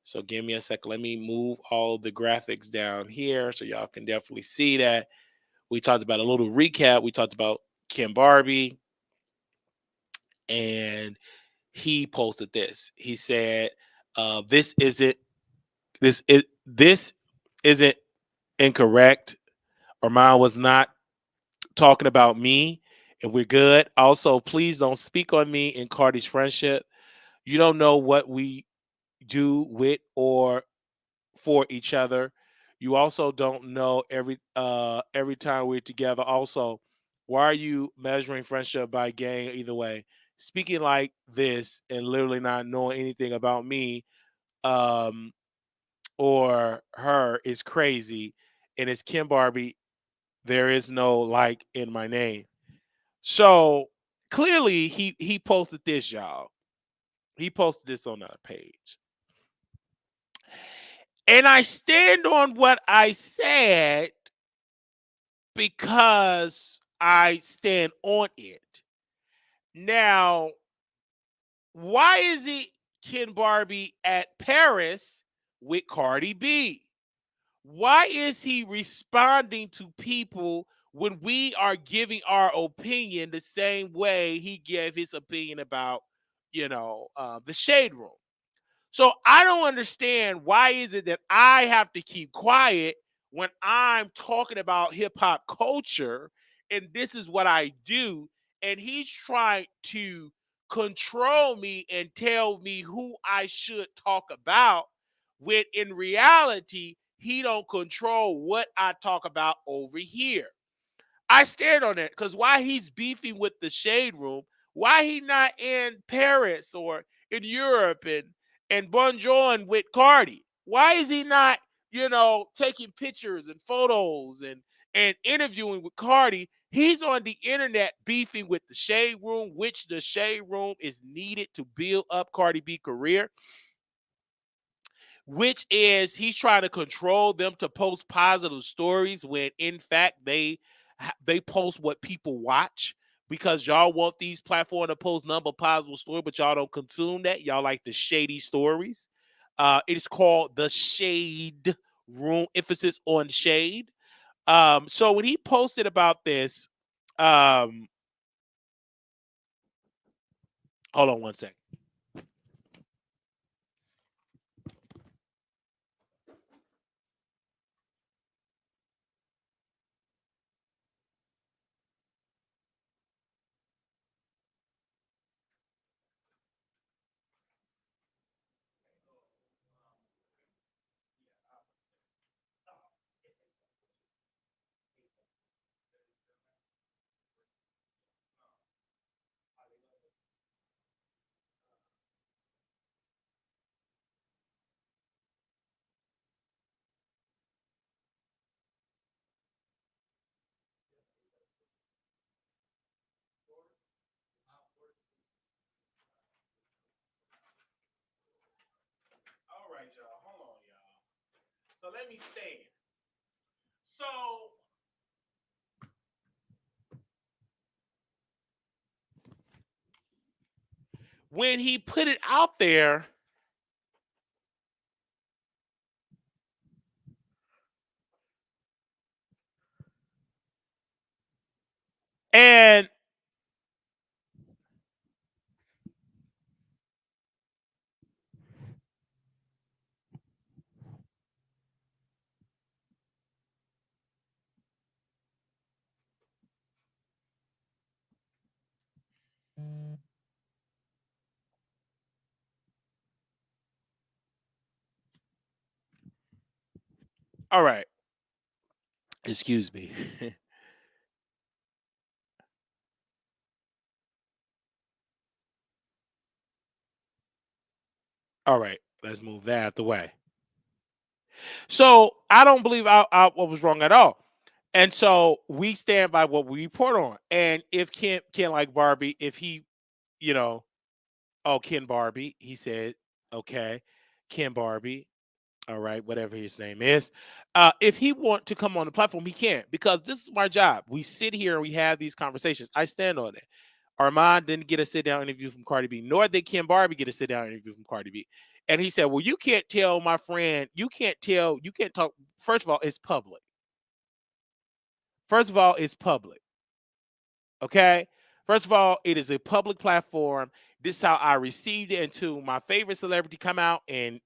So give me a second. Let me move all the graphics down here so y'all can definitely see that. We talked about a little recap. We talked about Ken Barbie, and he posted this. He said, "This isn't this isn't incorrect. Or mine was not talking about me, and we're good. Also, please don't speak on me and Cardi's friendship. You don't know what we do with or for each other. You also don't know every time we're together. Also, why are you measuring friendship by gang either way? Speaking like this and literally not knowing anything about me um or her is crazy. And it's Kim Barbie. There is no like in my name. So clearly he posted this, y'all. He posted this on our page. And I stand on what I said because I stand on it. Now, why is it Ken Barbie at Paris with Cardi B? Why is he responding to people when we are giving our opinion the same way he gave his opinion about, the shade room? So I don't understand why is it that I have to keep quiet when I'm talking about hip hop culture and this is what I do, and he's trying to control me and tell me who I should talk about when in reality he don't control what I talk about over here. I stared on it because why he's beefing with the shade room, why he not in Paris or in Europe and bonjour with Cardi? Why is he not, taking pictures and photos and interviewing with Cardi? He's on the internet beefing with the shade room, which the shade room is needed to build up Cardi B career, which is he's trying to control them to post positive stories when in fact they post what people watch because y'all want these platforms to post number positive story, but y'all don't consume that. Y'all like the shady stories. It's called the shade room, emphasis on shade. So when he posted about this, um, hold on 1 second. So let me stand. So when he put it out there, and all right, excuse me. All right, let's move that out the way. So I don't believe I what was wrong at all. And so we stand by what we report on. And if Ken like Barbie, if he, you know, oh Ken Barbie, he said, okay, Ken Barbie, all right, whatever his name is. If he want to come on the platform, he can because this is my job. We sit here and we have these conversations. I stand on it. Armand didn't get a sit down interview from Cardi B, nor did Kim Barbie get a sit down interview from Cardi B. And he said, well, you can't tell my friend, you can't talk. First of all, it's public. First of all, it's public. Okay. First of all, it is a public platform. This is how I received it. Until my favorite celebrity come out and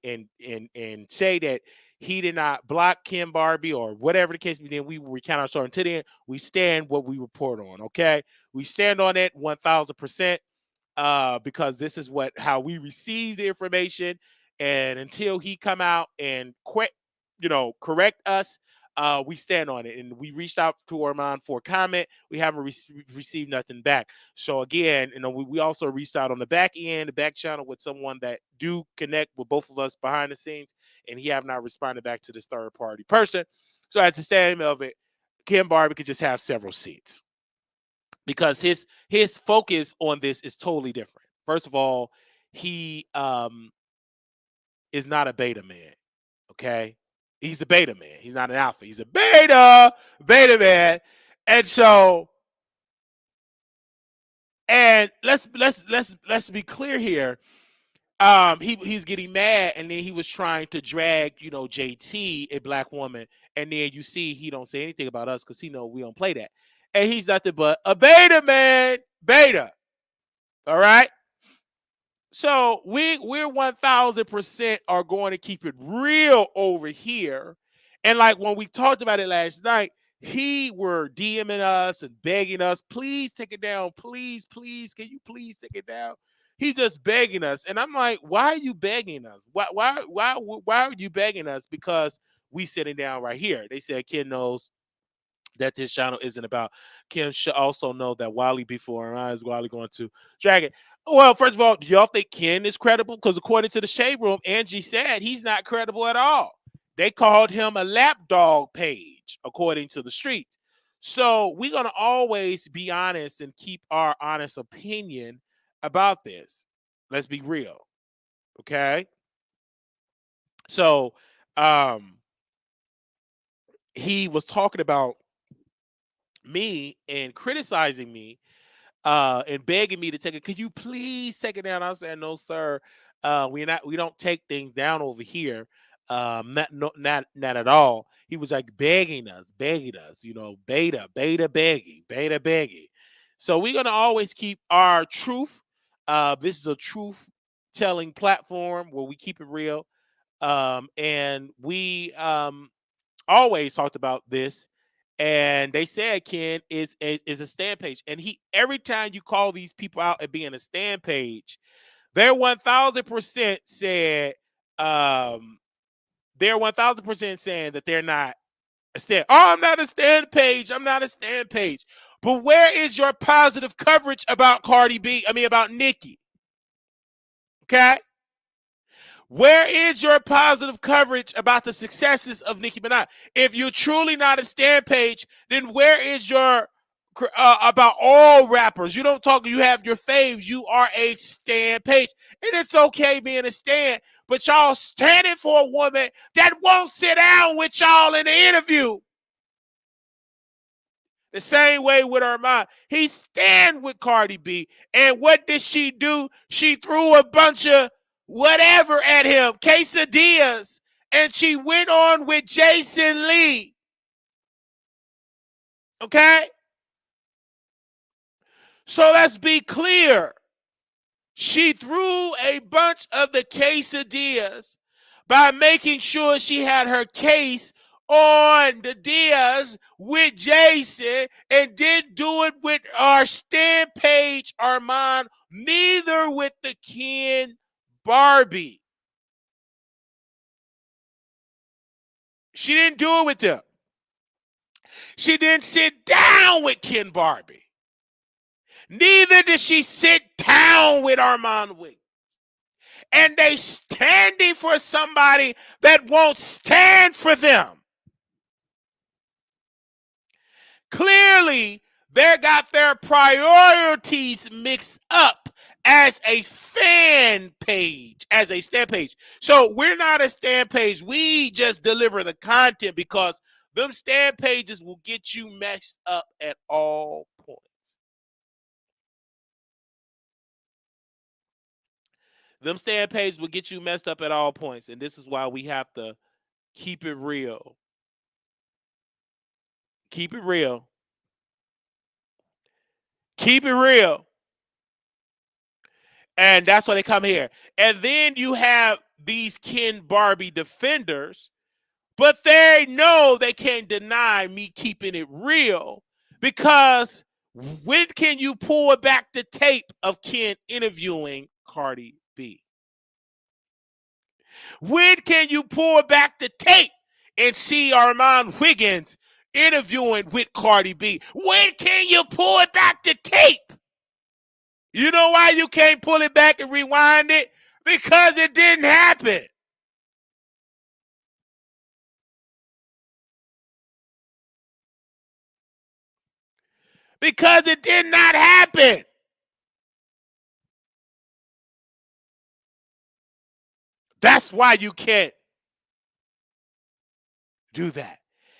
say that he did not block Kim Barbie or whatever the case be. Then we will recount our story. Until then, we stand what we report on. Okay, we stand on it 1,000%. Because this is how we receive the information, and until he come out and correct us, we stand on it. And we reached out to Armand for comment. We haven't received nothing back. So again, we also reached out on the back end, the back channel with someone that do connect with both of us behind the scenes, and he have not responded back to this third party person. So at the same of it, Kim Barbie could just have several seats because his focus on this is totally different. First of all, he is not a beta man. Okay, he's a beta man. He's not an alpha. He's a beta man. And so, and let's be clear here. He's getting mad, and then he was trying to drag JT, a black woman, and then you see he don't say anything about us because he know we don't play that, and he's nothing but a beta man, beta. All right. So we're 1,000% are going to keep it real over here. And like when we talked about it last night, he were DMing us and begging us, please take it down. Please, please, can you please take it down? He's just begging us. And I'm like, why are you begging us? Why are you begging us? Because we sitting down right here. They said Ken knows that this channel isn't about. Kim should also know that Wiley before I is Wiley going to drag it. Well, first of all, do y'all think Ken is credible? Because according to the Shade Room, Angie said he's not credible at all. They called him a lapdog page, according to the streets. So we're gonna always be honest and keep our honest opinion about this. Let's be real. Okay. So he was talking about me and criticizing me and begging me to take it. Could you please take it down? I said, no, sir. We don't take things down over here. Not at all. He was like begging us, beta begging. So we're gonna always keep our truth. This is a truth telling platform where we keep it real. And we always talked about this, and they said Ken is a stand page, and he every time you call these people out at being a stand page, they're 1,000% said they're 1,000% saying that they're not a stand. Oh, I'm not a stand page. I'm not a stand page. But where is your positive coverage about Cardi B? I mean, about Nicki? Okay. Where is your positive coverage about the successes of Nicki Minaj? If you're truly not a stand page, then where is your about all rappers? You don't talk. You have your faves. You are a stand page, and it's okay being a stand. but y'all standing for a woman that won't sit down with y'all in the interview. The same way with Armand. He stand with Cardi B. And what did she do? She threw a bunch of whatever at him, quesadillas, and she went on with Jason Lee. Okay? So let's be clear. She threw a bunch of the quesadillas by making sure she had her case on the Diaz with Jason and didn't do it with our stand page Armand, neither with the Ken Barbie. She didn't do it with them. She didn't sit down with Ken Barbie. Neither did she sit down with Armand Wiggins. And they standing for somebody that won't stand for them. Clearly, they got their priorities mixed up as a fan page, as a stand page. So we're not a stand page. We just deliver the content because them stand pages will get you messed up at all points. Them stand pages will get you messed up at all points. And this is why we have to keep it real. Keep it real. Keep it real. And that's why they come here. And then you have these Ken Barbie defenders, but they know they can't deny me keeping it real because when can you pull back the tape of Ken interviewing Cardi B? When can you pull back the tape and see Armand Wiggins interviewing with Cardi B? When can you pull back the tape? You know why you can't pull it back and rewind it? Because it didn't happen. Because it did not happen. That's why you can't do that.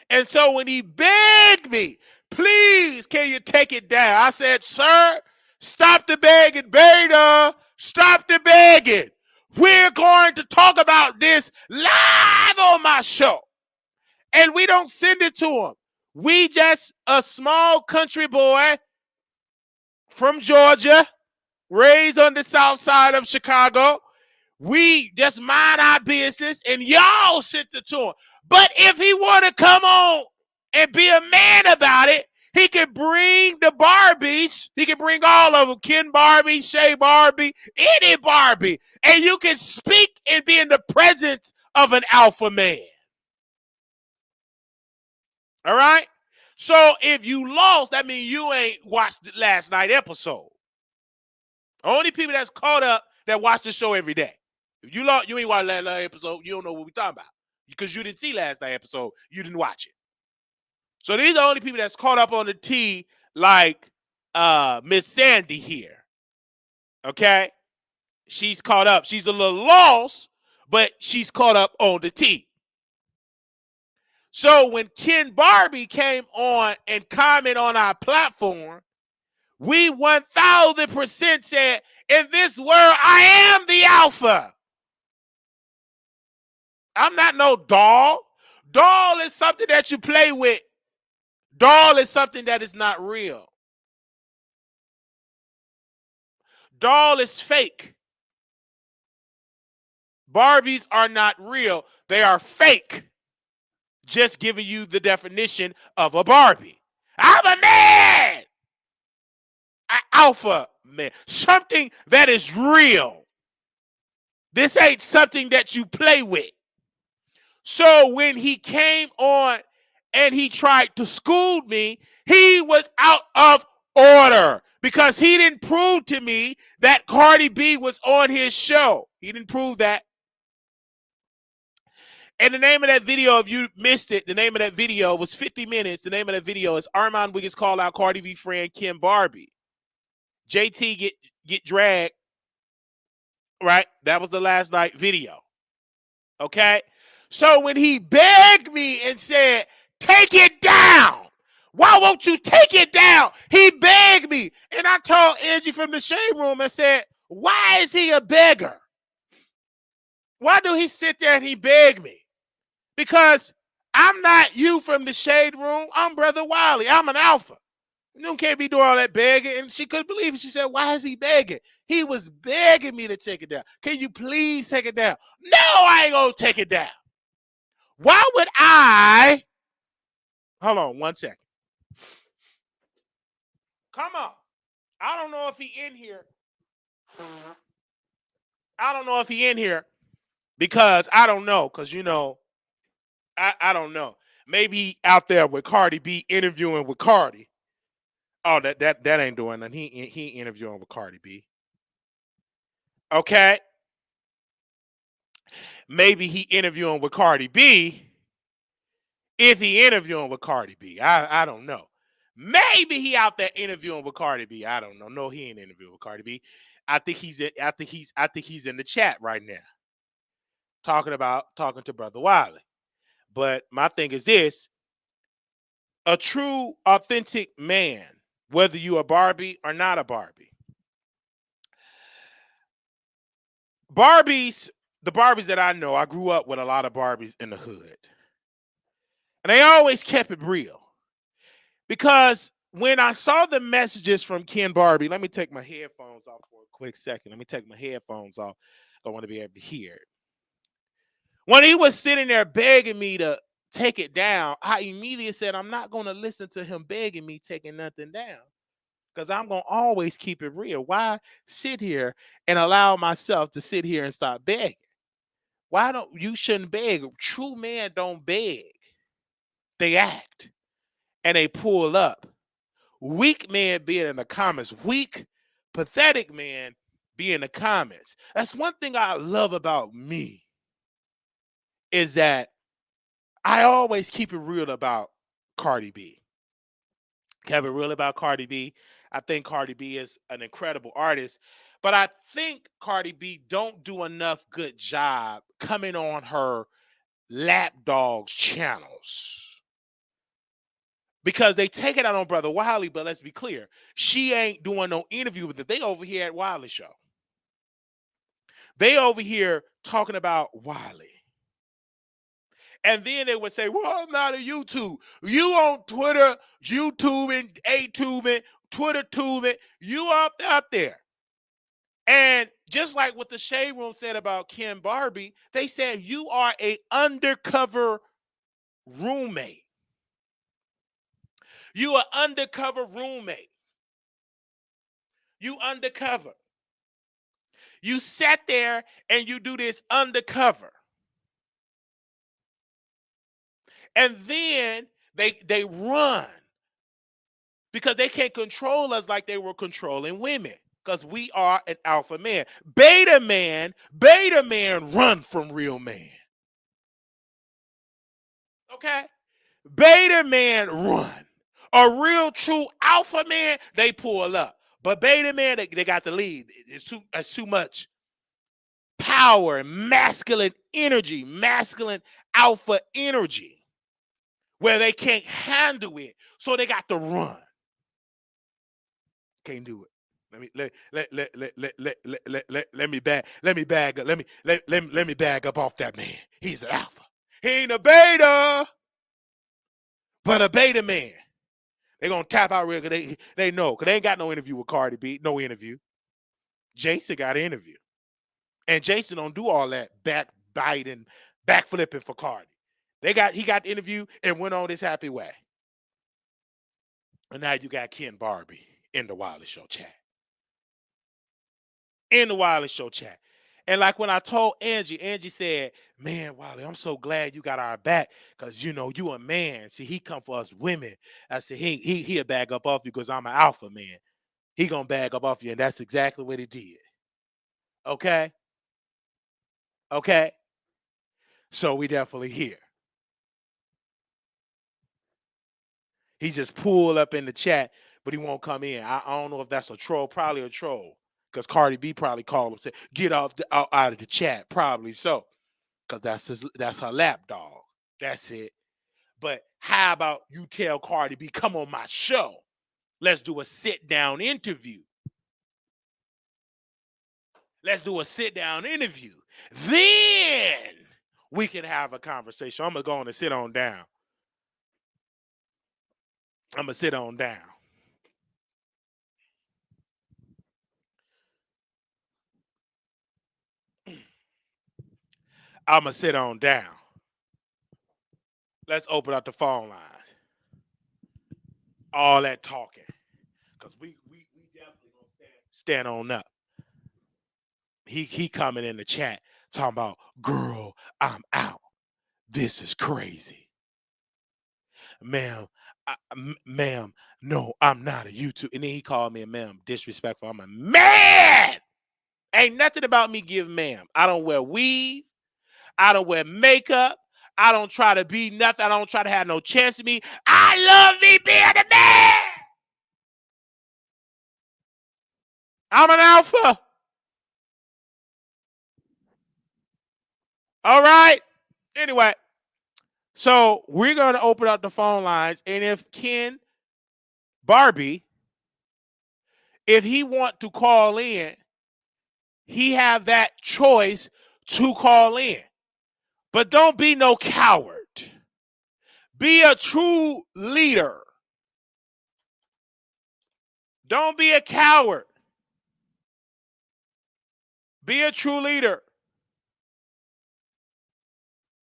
And so when he begged me, please, can you take it down? I said, sir, stop the begging, beta. Stop the begging. We're going to talk about this live on my show. And we don't send it to him. We just a small country boy from Georgia, raised on the south side of Chicago. We just mind our business, and y'all sent it to him. But if he want to come on and be a man about it, he can bring the Barbies. He can bring all of them. Ken Barbie, Shay Barbie, any Barbie. And you can speak and be in the presence of an alpha man. All right? So if you lost, that means you ain't watched the last night episode. Only people that's caught up that watch the show every day. If you lost, you ain't watched last night episode, you don't know what we're talking about. Because you didn't see last night episode, you didn't watch it. So these are the only people that's caught up on the T, like Miss Sandy here. Okay? She's caught up. She's a little lost, but she's caught up on the T. So when Ken Barbie came on and commented on our platform, we 1,000% said, in this world, I am the alpha. I'm not no doll. Doll is something that you play with. Doll is something that is not real. Doll is fake. Barbies are not real. They are fake. Just giving you the definition of a Barbie. I'm a man. An alpha man. Something that is real. This ain't something that you play with. So when he came on and he tried to school me, he was out of order because he didn't prove to me that Cardi B was on his show. He didn't prove that. And the name of that video, if you missed it, the name of that video was 50 minutes. The name of that video is Armand Wiggins call out Cardi B friend Kim Barbie. JT get dragged, right? That was the last night video. Okay? So when he begged me and said, take it down. Why won't you take it down? He begged me. And I told Angie from the shade room and said, why is he a beggar? Why do he sit there and he beg me? Because I'm not you from the shade room. I'm Brother Wiley. I'm an alpha. You can't be doing all that begging. And she couldn't believe it. She said, why is he begging? He was begging me to take it down. Can you please take it down? No, I ain't going to take it down. Why would I? Hold on 1 second. Come on. I don't know if he in here. I don't know if he in here because I don't know. Because, I don't know. Maybe he out there with Cardi B interviewing with Cardi. Oh, that ain't doing nothing. He interviewing with Cardi B. Okay. Maybe he interviewing with Cardi B. If he interviewing with Cardi B, I don't know. Maybe he out there interviewing with Cardi B. I don't know. No, he ain't interviewing with Cardi B. I think he's in the chat right now, talking to Brother Wiley. But my thing is this: a true, authentic man, whether you a Barbie or not a Barbie. The Barbies that I know, I grew up with a lot of Barbies in the hood. And they always kept it real. Because when I saw the messages from Ken Barbie, let me take my headphones off for a quick second. Let me take my headphones off. I want to be able to hear it. When he was sitting there begging me to take it down, I immediately said, I'm not going to listen to him begging me taking nothing down. Because I'm going to always keep it real. Why sit here and allow myself to sit here and start begging? You shouldn't beg. True men don't beg. They act and they pull up. Weak men be in the comments. Weak, pathetic men be in the comments. That's one thing I love about me is that I always keep it real about Cardi B. Keep it real about Cardi B. I think Cardi B is an incredible artist, but I think Cardi B don't do enough good job coming on her lapdogs channels. Because they take it out on Brother Wiley, but let's be clear, she ain't doing no interview with it. They over here at Wiley show. They over here talking about Wiley. And then they would say, well, I'm not a YouTube. You on Twitter, YouTubing, A-tubing, Twitter tubing, you up there. And just like what the Shade Room said about Ken Barbie, they said you are a undercover roommate. You are undercover roommate. You undercover. You sat there and you do this undercover. And then they run because they can't control us like they were controlling women because we are an alpha man. Beta man run from real man. Okay? Beta man run. A real true alpha man, they pull up. But beta man, they got the lead. It's too much power, masculine energy, masculine alpha energy, where they can't handle it, so they got to run. Can't do it. Let me bag up off that man. He's an alpha. He ain't a beta, but a beta man. They gonna tap out real good. They know because they ain't got no interview with Cardi B. No interview. Jason got an interview. And Jason don't do all that backbiting, backflipping for Cardi. He got the interview and went on his happy way. And now you got Ken Barbie in the Wiley Show chat. In the Wiley Show chat. And like when I told Angie said, man, Wiley, I'm so glad you got our back because, you a man. See, he come for us women. I said, he'll bag up off you because I'm an alpha man. He going to bag up off you. And that's exactly what he did. Okay? Okay? So we definitely here. He just pulled up in the chat, but he won't come in. I don't know if that's a troll. Probably a troll. Because Cardi B probably called him and said, get out of the chat. Probably so. because that's her lap dog. That's it. But how about you tell Cardi B, come on my show? Let's do a sit-down interview. Let's do a sit-down interview. Then we can have a conversation. I'm going to go on and sit on down. I'm going to sit on down. I'm going to sit on down. Let's open up the phone lines. All that talking. Because we definitely going to stand on up. He coming in the chat talking about, girl, I'm out. This is crazy. Ma'am, ma'am, no, I'm not a YouTube. And then he called me a ma'am, disrespectful. I'm a man. Ain't nothing about me give ma'am. I don't wear weave. I don't wear makeup. I don't try to be nothing. I don't try to have no chance of me. I love me being a man. I'm an alpha. All right. Anyway, so we're going to open up the phone lines. And if Barbie, if he want to call in, he have that choice to call in. But don't be no coward. Be a true leader. Don't be a coward. Be a true leader.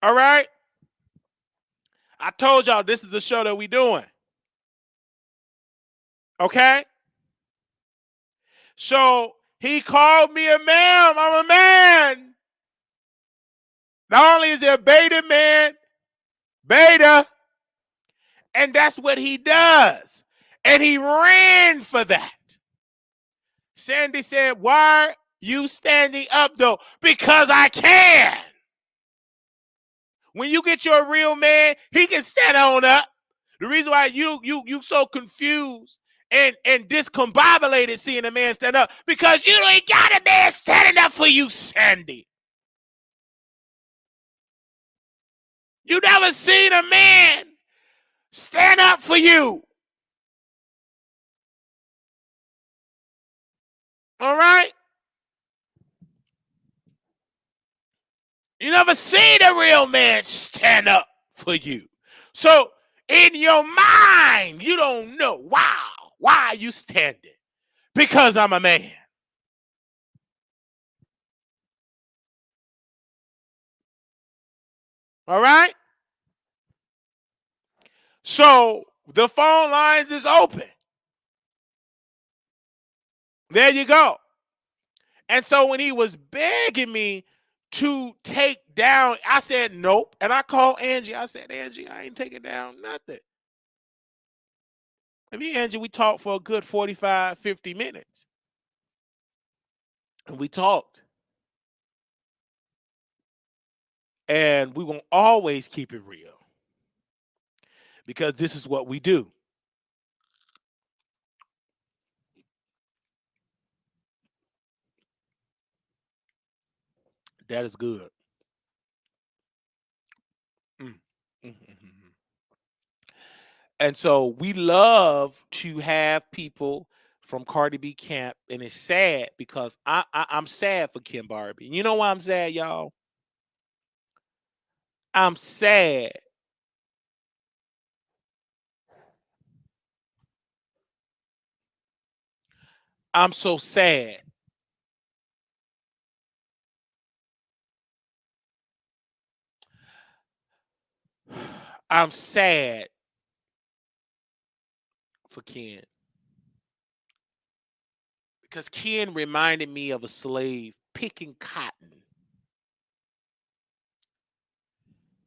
All right? I told y'all this is the show that we doing. Okay? So he called me a man. I'm a man. Not only is there beta man, beta, and that's what he does. And he ran for that. Sandy said, why are you standing up though? Because I can. When you get your real man, he can stand on up. The reason why you so confused and discombobulated seeing a man stand up, because you ain't got a man standing up for you, Sandy. You never seen a man stand up for you. All right? You never seen a real man stand up for you. So in your mind, you don't know. Wow. Why are you standing? Because I'm a man. All right? So the phone lines is open. There you go. And so when he was begging me to take down, I said nope. And I called Angie. I said, Angie, I ain't taking down nothing. And me and Angie, we talked for a good 45, 50 minutes. And we talked. And we will always keep it real. Because this is what we do. That is good. And so we love to have people from Cardi B camp, and it's sad because I'm sad for Kim Barbie. You know why I'm sad, y'all? I'm sad. I'm so sad. I'm sad for Ken. Because Ken reminded me of a slave picking cotton.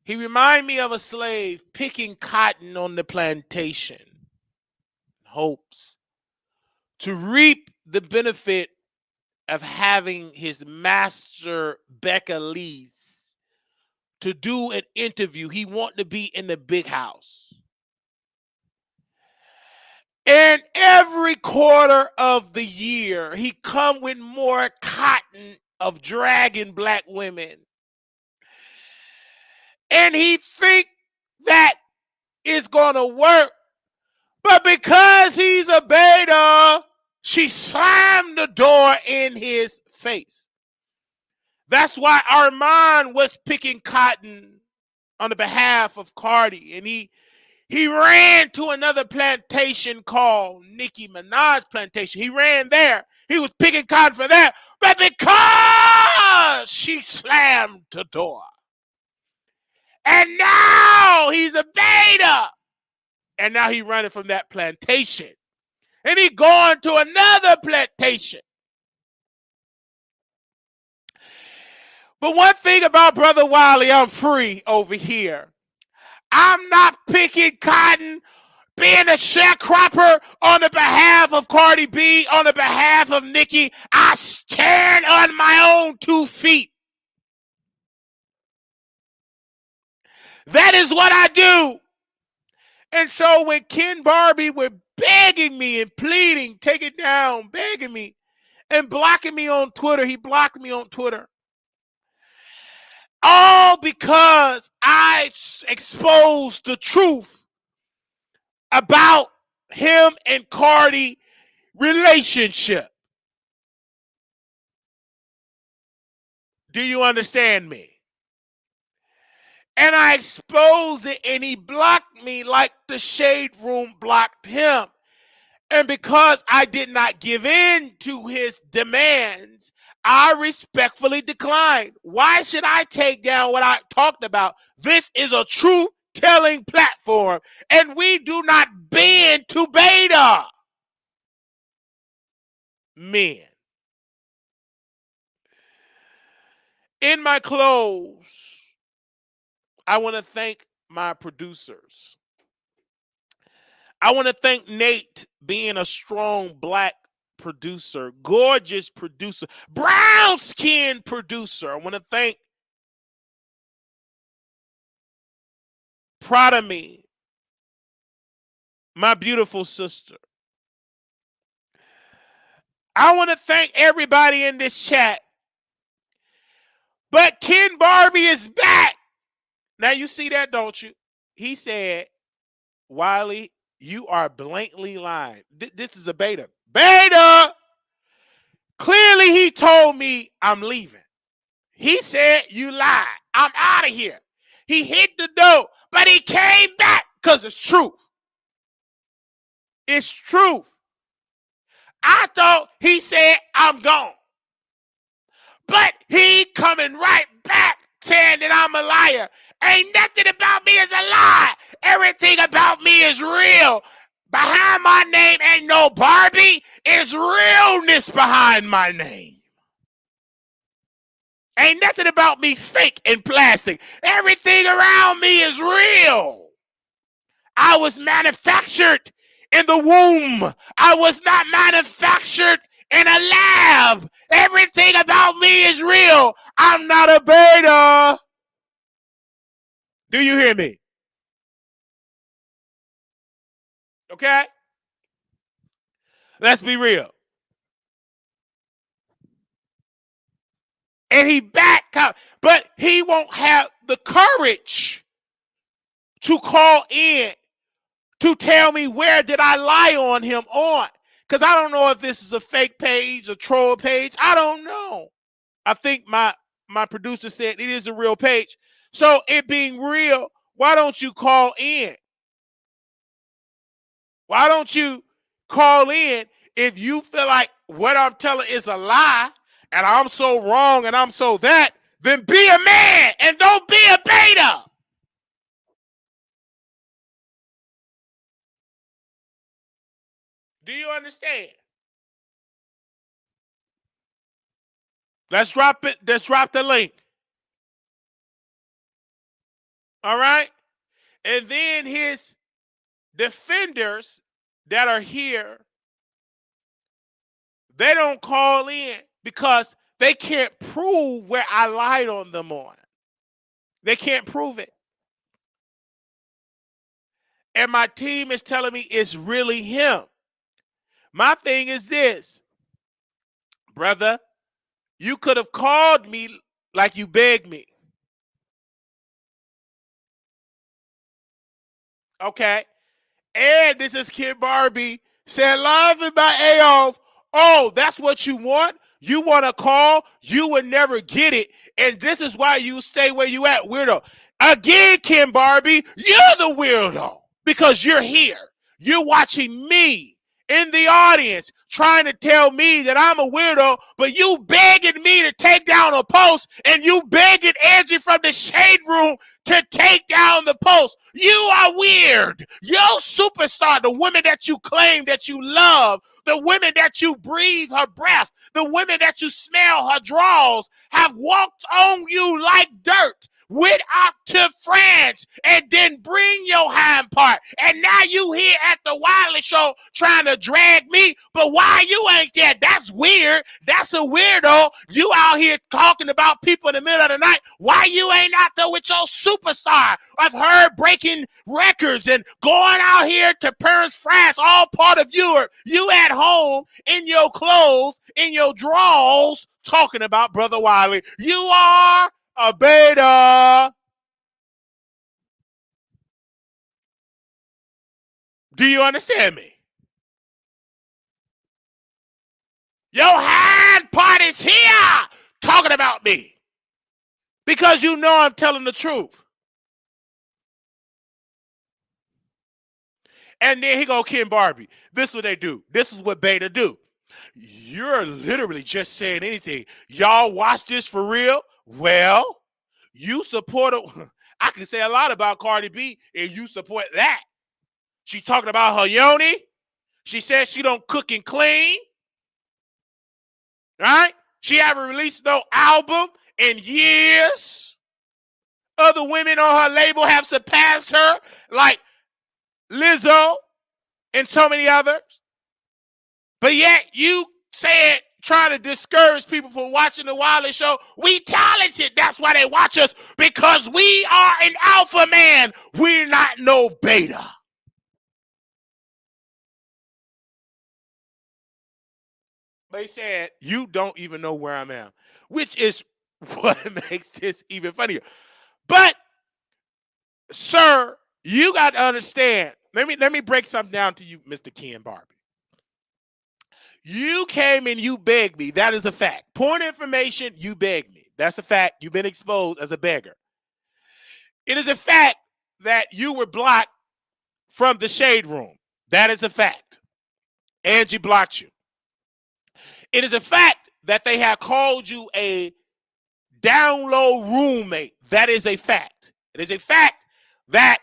He reminded me of a slave picking cotton on the plantation. Hopes to reap the benefit of having his master Becca Lee's to do an interview. He wanted to be in the big house. And every quarter of the year, he come with more cotton of dragging black women. and he think that it's gonna work. But because he's a beta, she slammed the door in his face. That's why Armand was picking cotton on the behalf of Cardi, and he ran to another plantation called Nicki Minaj Plantation. He ran there. He was picking cotton for that. But because she slammed the door, and now he's a beta, and now he running from that plantation, and he going to another plantation. But one thing about Brother Wiley, I'm free over here. I'm not picking cotton, being a sharecropper on the behalf of Cardi B, on the behalf of Nicki. I stand on my own 2 feet. That is what I do. And so when Ken Barbie were begging me and pleading, take it down, begging me, and blocking me on Twitter, he blocked me on Twitter. All because I exposed the truth about him and Cardi relationship. Do you understand me? And I exposed it, and he blocked me like the Shade Room blocked him. And because I did not give in to his demands, I respectfully declined. Why should I take down what I talked about? This is a truth-telling platform, and we do not bend to beta. Men. In my close, I want to thank my producers. I want to thank Nate, being a strong black producer, gorgeous producer, brown skin producer. I want to thank Proud of Me, my beautiful sister. I want to thank everybody in this chat. But Ken Barbie is back. Now you see that, don't you? He said, Wiley, you are blatantly lying. This is a beta. Beta! Clearly he told me I'm leaving. He said, you lied. I'm out of here. He hit the door, but he came back because it's truth. It's truth. I thought he said, I'm gone. But he coming right back saying that I'm a liar. Ain't nothing about me is a lie. Everything about me is real. Behind my name ain't no Barbie. It's realness behind my name. Ain't nothing about me fake and plastic. Everything around me is real. I was manufactured in the womb. I was not manufactured in a lab. Everything about me is real. I'm not a beta. Do you hear me? Okay? Let's be real. And he back up, but he won't have the courage to call in to tell me where did I lie on him on. Because I don't know if this is a fake page, a troll page. I don't know. I think my producer said it is a real page. So it being real, why don't you call in? Why don't you call in if you feel like what I'm telling is a lie and I'm so wrong and I'm so that, then be a man and don't be a beta. Do you understand? Let's drop it. Let's drop the link. All right? And then his defenders that are here, they don't call in because they can't prove where I lied on them on. They can't prove it. And my team is telling me it's really him. My thing is this, brother, you could have called me like you begged me. Okay. And this is Kid Barbie saying, "Love in my AOF. Oh, that's what you want? You want a call? You would never get it. And this is why you stay where you at, weirdo." Again, Kim Barbie, you're the weirdo because you're here. You're watching me in the audience trying to tell me that I'm a weirdo, but you begging me to take down a post and you begging Angie from the shade room to take down the post. You are weird. Yo, superstar, the women that you claim that you love, the women that you breathe her breath, the women that you smell her draws, have walked on you like dirt, went out to France, and then bring your hind part. And now you here at the Wiley show trying to drag me, but why you ain't there? That's weird. That's a weirdo. You out here talking about people in the middle of the night. Why you ain't out there with your superstar? I've heard breaking records and going out here to Paris, France, all part of Europe. You at home in your clothes, in your drawers, talking about Brother Wiley. You are a beta. Do you understand me? Your hand part is here talking about me because you know I'm telling the truth. And then he go, Ken Barbie. This is what they do. This is what beta do. You're literally just saying anything. Y'all watch this for real? Well, you support it. I can say a lot about Cardi B, and you support that. She talking about her yoni. She says she don't cook and clean. Right? She haven't released no album in years. Other women on her label have surpassed her, like Lizzo and so many others. But yet you said trying to discourage people from watching the Wiley show. We talented. That's why they watch us, because we are an alpha man. We're not no beta. They said, you don't even know where I'm at, which is what makes this even funnier. But, sir, you got to understand. Let me break something down to you, Mr. Ken Barbie. You came and you begged me. That is a fact. Point information, you begged me. That's a fact. You've been exposed as a beggar. It is a fact that you were blocked from the shade room. That is a fact. Angie blocked you. It is a fact that they have called you a down low roommate. That is a fact. It is a fact that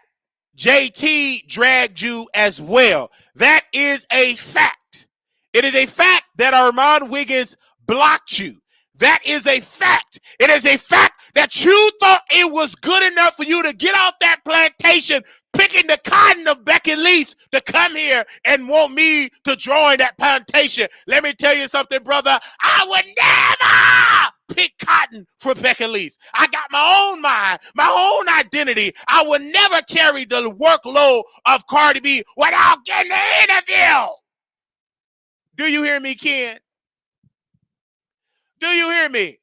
JT dragged you as well. That is a fact. It is a fact that Armand Wiggins blocked you. That is a fact. It is a fact that you thought it was good enough for you to get off that plantation picking the cotton of Becky Lee's to come here and want me to join that plantation. Let me tell you something, brother. I would never pick cotton for Becky Lee's. I got my own mind, my own identity. I would never carry the workload of Cardi B without getting the interview. Do you hear me, Ken? Do you hear me?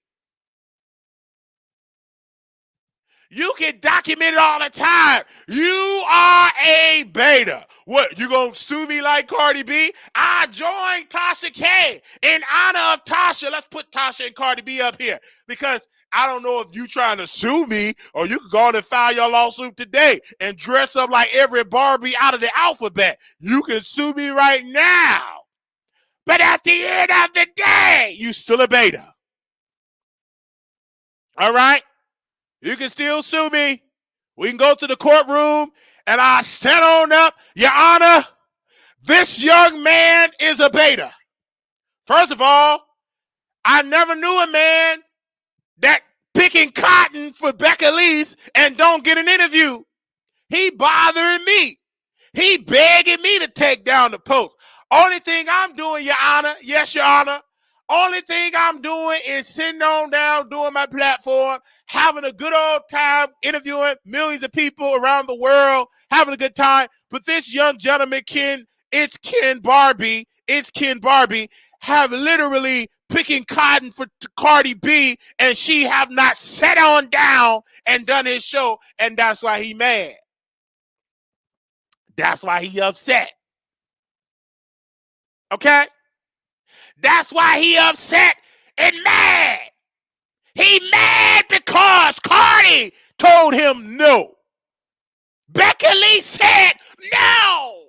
You get documented all the time. You are a beta. What, you gonna sue me like Cardi B? I joined Tasha K in honor of Tasha. Let's put Tasha and Cardi B up here, because I don't know if you trying to sue me, or you can go on and file your lawsuit today and dress up like every Barbie out of the alphabet. You can sue me right now. But at the end of the day, you still a beta. All right? You can still sue me. We can go to the courtroom and I stand on up. Your Honor, this young man is a beta. First of all, I never knew a man that picking cotton for Becca Lee's and don't get an interview. He bothering me. He begging me to take down the post. Only thing I'm doing, Your Honor, yes, Your Honor, only thing I'm doing is sitting on down, doing my platform, having a good old time, interviewing millions of people around the world, having a good time. But this young gentleman, Ken Barbie, have literally picking cotton for Cardi B, and she have not sat on down and done his show, and that's why he mad. That's why he upset. Okay? That's why he upset and mad. He mad because Cardi told him no. Becky Lee said no.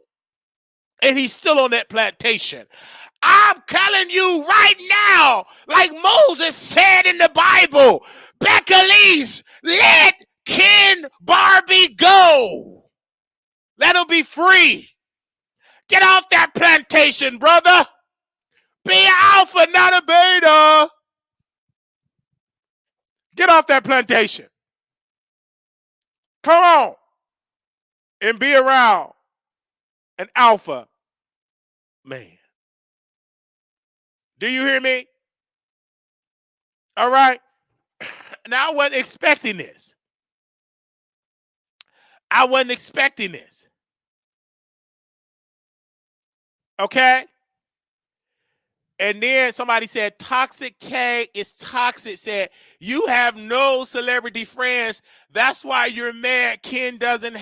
And he's still on that plantation. I'm telling you right now, like Moses said in the Bible, Becky Lee's let Ken Barbie go. Let him be free. Get off that plantation, brother. Be an alpha, not a beta. Get off that plantation. Come on. And be around an alpha man. Do you hear me? All right. Now, I wasn't expecting this. I wasn't expecting this. Okay? And then somebody said, Toxic K is toxic. Said, you have no celebrity friends. That's why you're mad Ken doesn't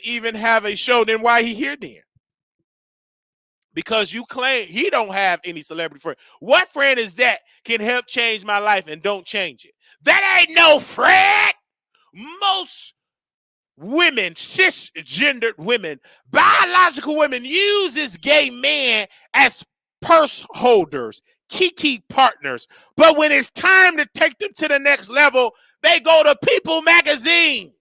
even have a show. Then why he here then? Because you claim he don't have any celebrity friend. What friend is that can help change my life and don't change it? That ain't no friend. Most women, cisgendered women, biological women, uses gay men as purse holders, kiki partners. But when it's time to take them to the next level, they go to People magazine.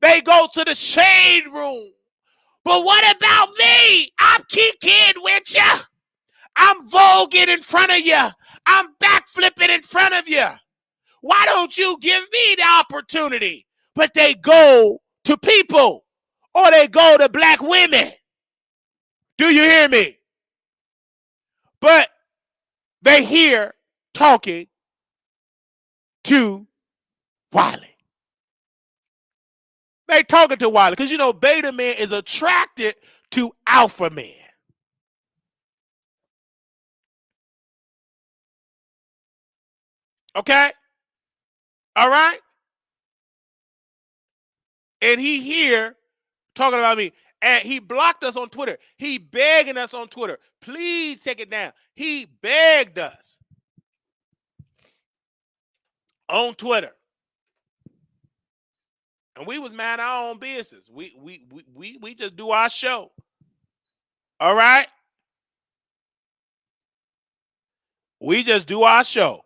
They go to the shade room. But what about me? I'm kikiing with you. I'm voguing in front of you. I'm backflipping in front of you. Why don't you give me the opportunity? But they go to People or they go to black women. Do you hear me? But they here talking to Wiley. They talking to Wiley because, you know, beta man is attracted to alpha man. Okay? All right? And he here talking about me. And he blocked us on Twitter. He begging us on Twitter. Please take it down. He begged us on Twitter. And we was mind our own business. We just do our show. All right? We just do our show.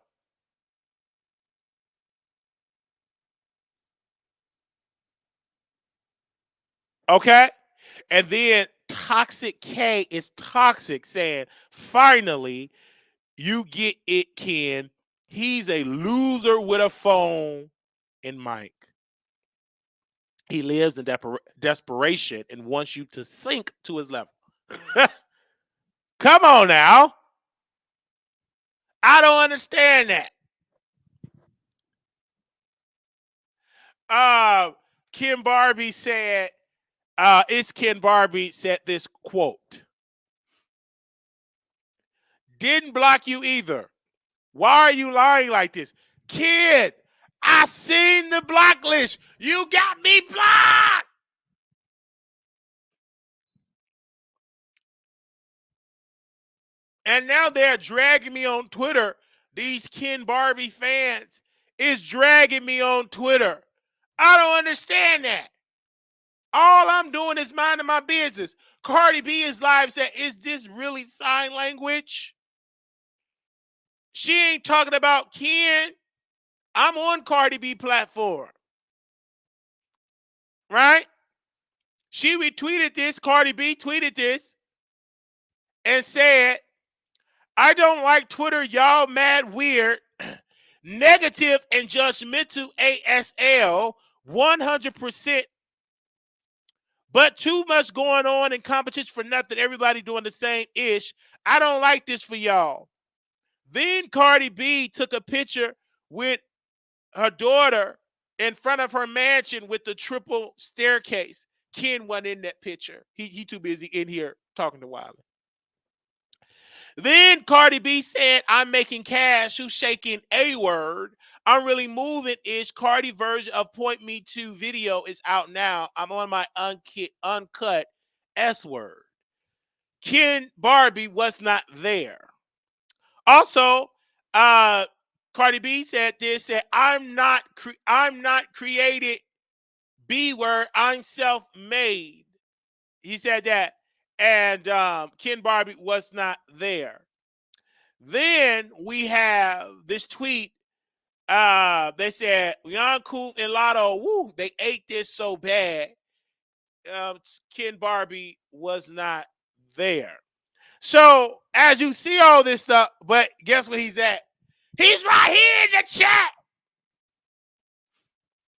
Okay? And then Toxic K is toxic, saying, finally, you get it, Ken. He's a loser with a phone and mic. He lives in desperation and wants you to sink to his level. Come on now. I don't understand that. Ken Barbie said, it's Ken Barbie said this quote. Didn't block you either. Why are you lying like this? Kid, I seen the block list. You got me blocked. And now they're dragging me on Twitter. These Ken Barbie fans is dragging me on Twitter. I don't understand that. All I'm doing is minding my business. Cardi B is live said, is this really sign language? She ain't talking about Ken. I'm on Cardi B platform. Right? She retweeted this. Cardi B tweeted this and said, I don't like Twitter. Y'all mad weird, negative and judgmental ASL 100%. But too much going on in competition for nothing. Everybody doing the same ish. I don't like this for y'all. Then Cardi B took a picture with her daughter in front of her mansion with the triple staircase. Ken wasn't in that picture. He too busy in here talking to Wiley. Then Cardi B said, I'm making cash. Who's shaking a word? I'm Really Moving ish. Cardi version of Point Me To video is out now. I'm on my uncut S word. Ken Barbie was not there. Also, Cardi B said this, said, I'm not created B word, I'm self-made. He said that. And Ken Barbie was not there. Then we have this tweet. They said Young Coop and Lotto, woo, they ate this so bad. Ken Barbie was not there. So as you see all this stuff, but guess where he's at? He's right here in the chat.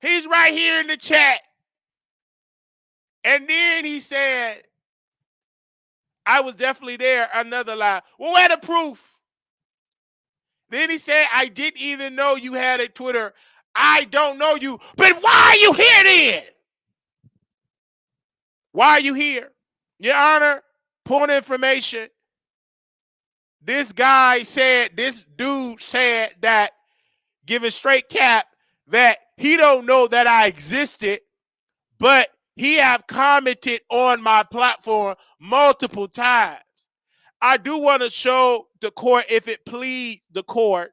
He's right here in the chat. And then he said, I was definitely there. Another lie. Well, where the proof? Then he said, I didn't even know you had a Twitter. I don't know you. But why are you here then? Why are you here? Your Honor, point of information. This dude said that, giving straight cap, that he don't know that I existed, but he have commented on my platform multiple times. I do want to show the court, if it please the court,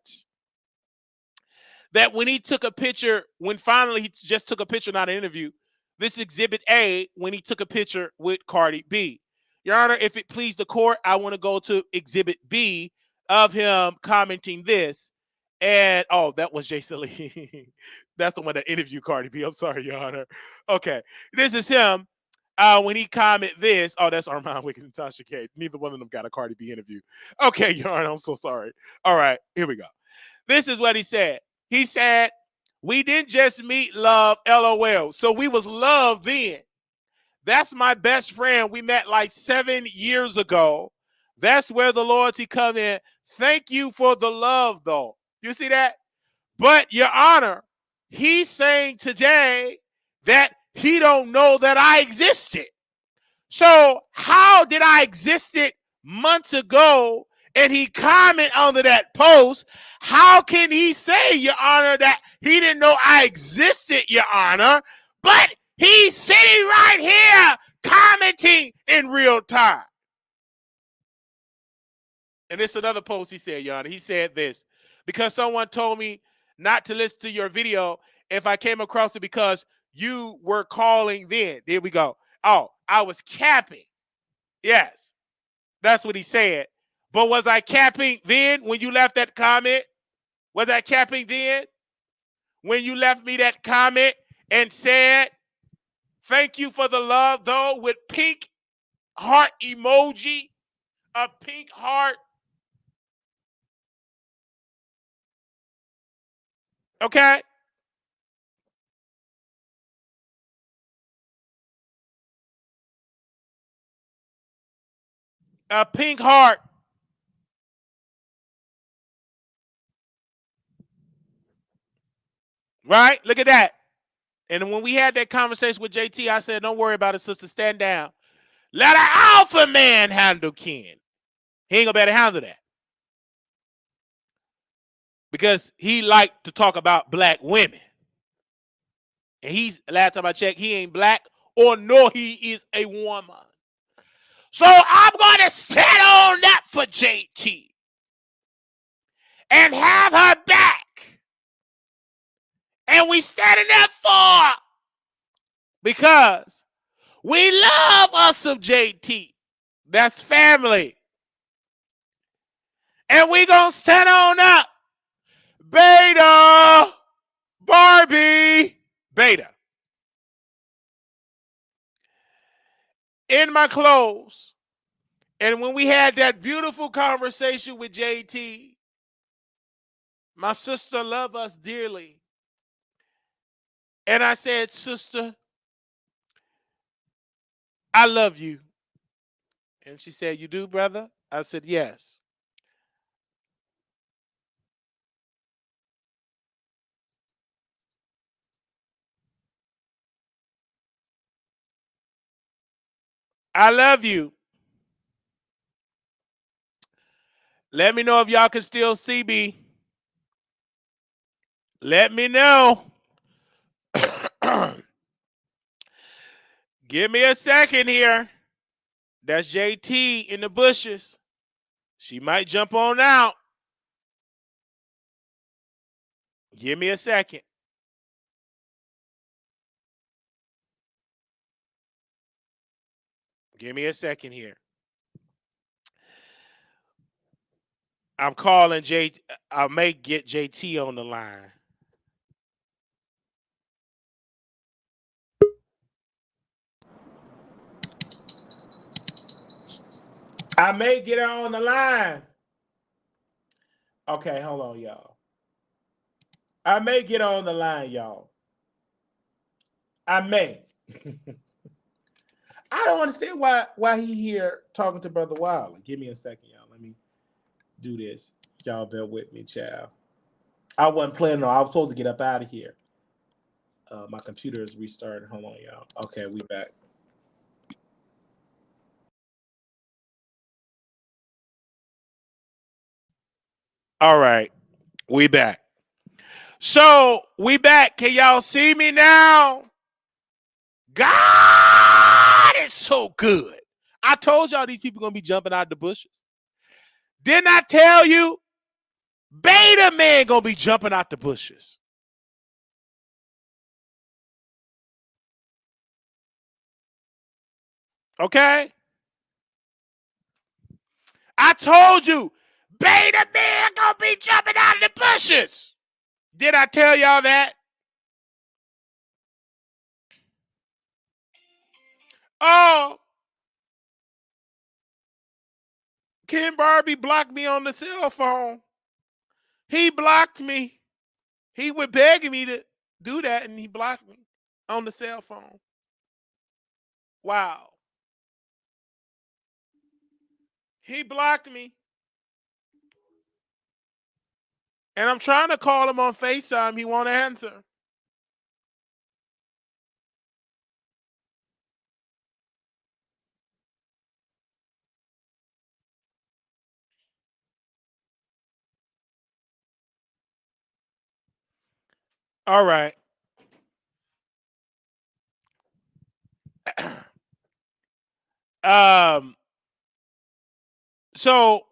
that when he took a picture, when finally he just took a picture, not an interview, this Exhibit A, when he took a picture with Cardi B. Your Honor, if it please the court, I want to go to Exhibit B of him commenting this. And, oh, that was Jason Lee. That's the one that interviewed Cardi B. I'm sorry, Your Honor. Okay. This is him when he comment this. Oh, that's Armand Wiggins and Tasha K. Neither one of them got a Cardi B interview. Okay, Your Honor, I'm so sorry. All right, here we go. This is what he said. He said, we didn't just meet love, LOL. So we was love then. That's my best friend. We met like 7 years ago. That's where the loyalty come in. Thank you for the love, though. You see that? But, Your Honor, he's saying today that he don't know that I existed. So how did I existed months ago and he comment under that post? How can he say, Your Honor, that he didn't know I existed, Your Honor? But he's sitting right here commenting in real time. And it's another post he said, Your Honor. He said this, because someone told me not to listen to your video if I came across it because you were calling then. There we go. Oh, I was capping. Yes, that's what he said. But was I capping then when you left that comment? Was I capping then when you left me that comment and said, thank you for the love, though, with pink heart emoji, a pink heart? Okay? A pink heart. Right? Look at that. And when we had that conversation with JT, I said, don't worry about it, sister. Stand down. Let an alpha man handle Ken. He ain't gonna be able to handle that. Because he liked to talk about black women. And he's, last time I checked, he ain't black or nor he is a woman. So I'm going to stand on that for JT and have her back. And we standing there for, because we love us some JT. That's family. And we going to stand on up. Beta. Barbie. Beta. In my clothes. And when we had that beautiful conversation with JT, my sister loved us dearly. And I said, sister, I love you. And she said, you do, brother? I said, yes. I love you. Let me know if y'all can still see me. Let me know. Give me a second here. That's JT in the bushes. She might jump on out. Give me a second. Give me a second here. I'm calling J. I may get JT on the line. I may get her on the line. Okay, hold on, y'all. I may get her on the line, y'all. I may. I don't understand why he here talking to Brother Wiley. Give me a second, y'all. Let me do this. Y'all bear with me, child. I wasn't planning on. I was supposed to get up out of here. My computer is restarted. Hold on, y'all. Okay, we back. All right, we back. So we back. Can y'all see me now? God is so good. I told y'all these people gonna be jumping out the bushes. Didn't I tell you? Beta man gonna be jumping out the bushes. Okay? I told you, beta man gonna be jumping out of the bushes. Did I tell y'all that? Oh, Ken Barbie blocked me on the cell phone. He blocked me. He was begging me to do that, and he blocked me on the cell phone. Wow. He blocked me. And I'm trying to call him on FaceTime. He won't answer. All right. um. So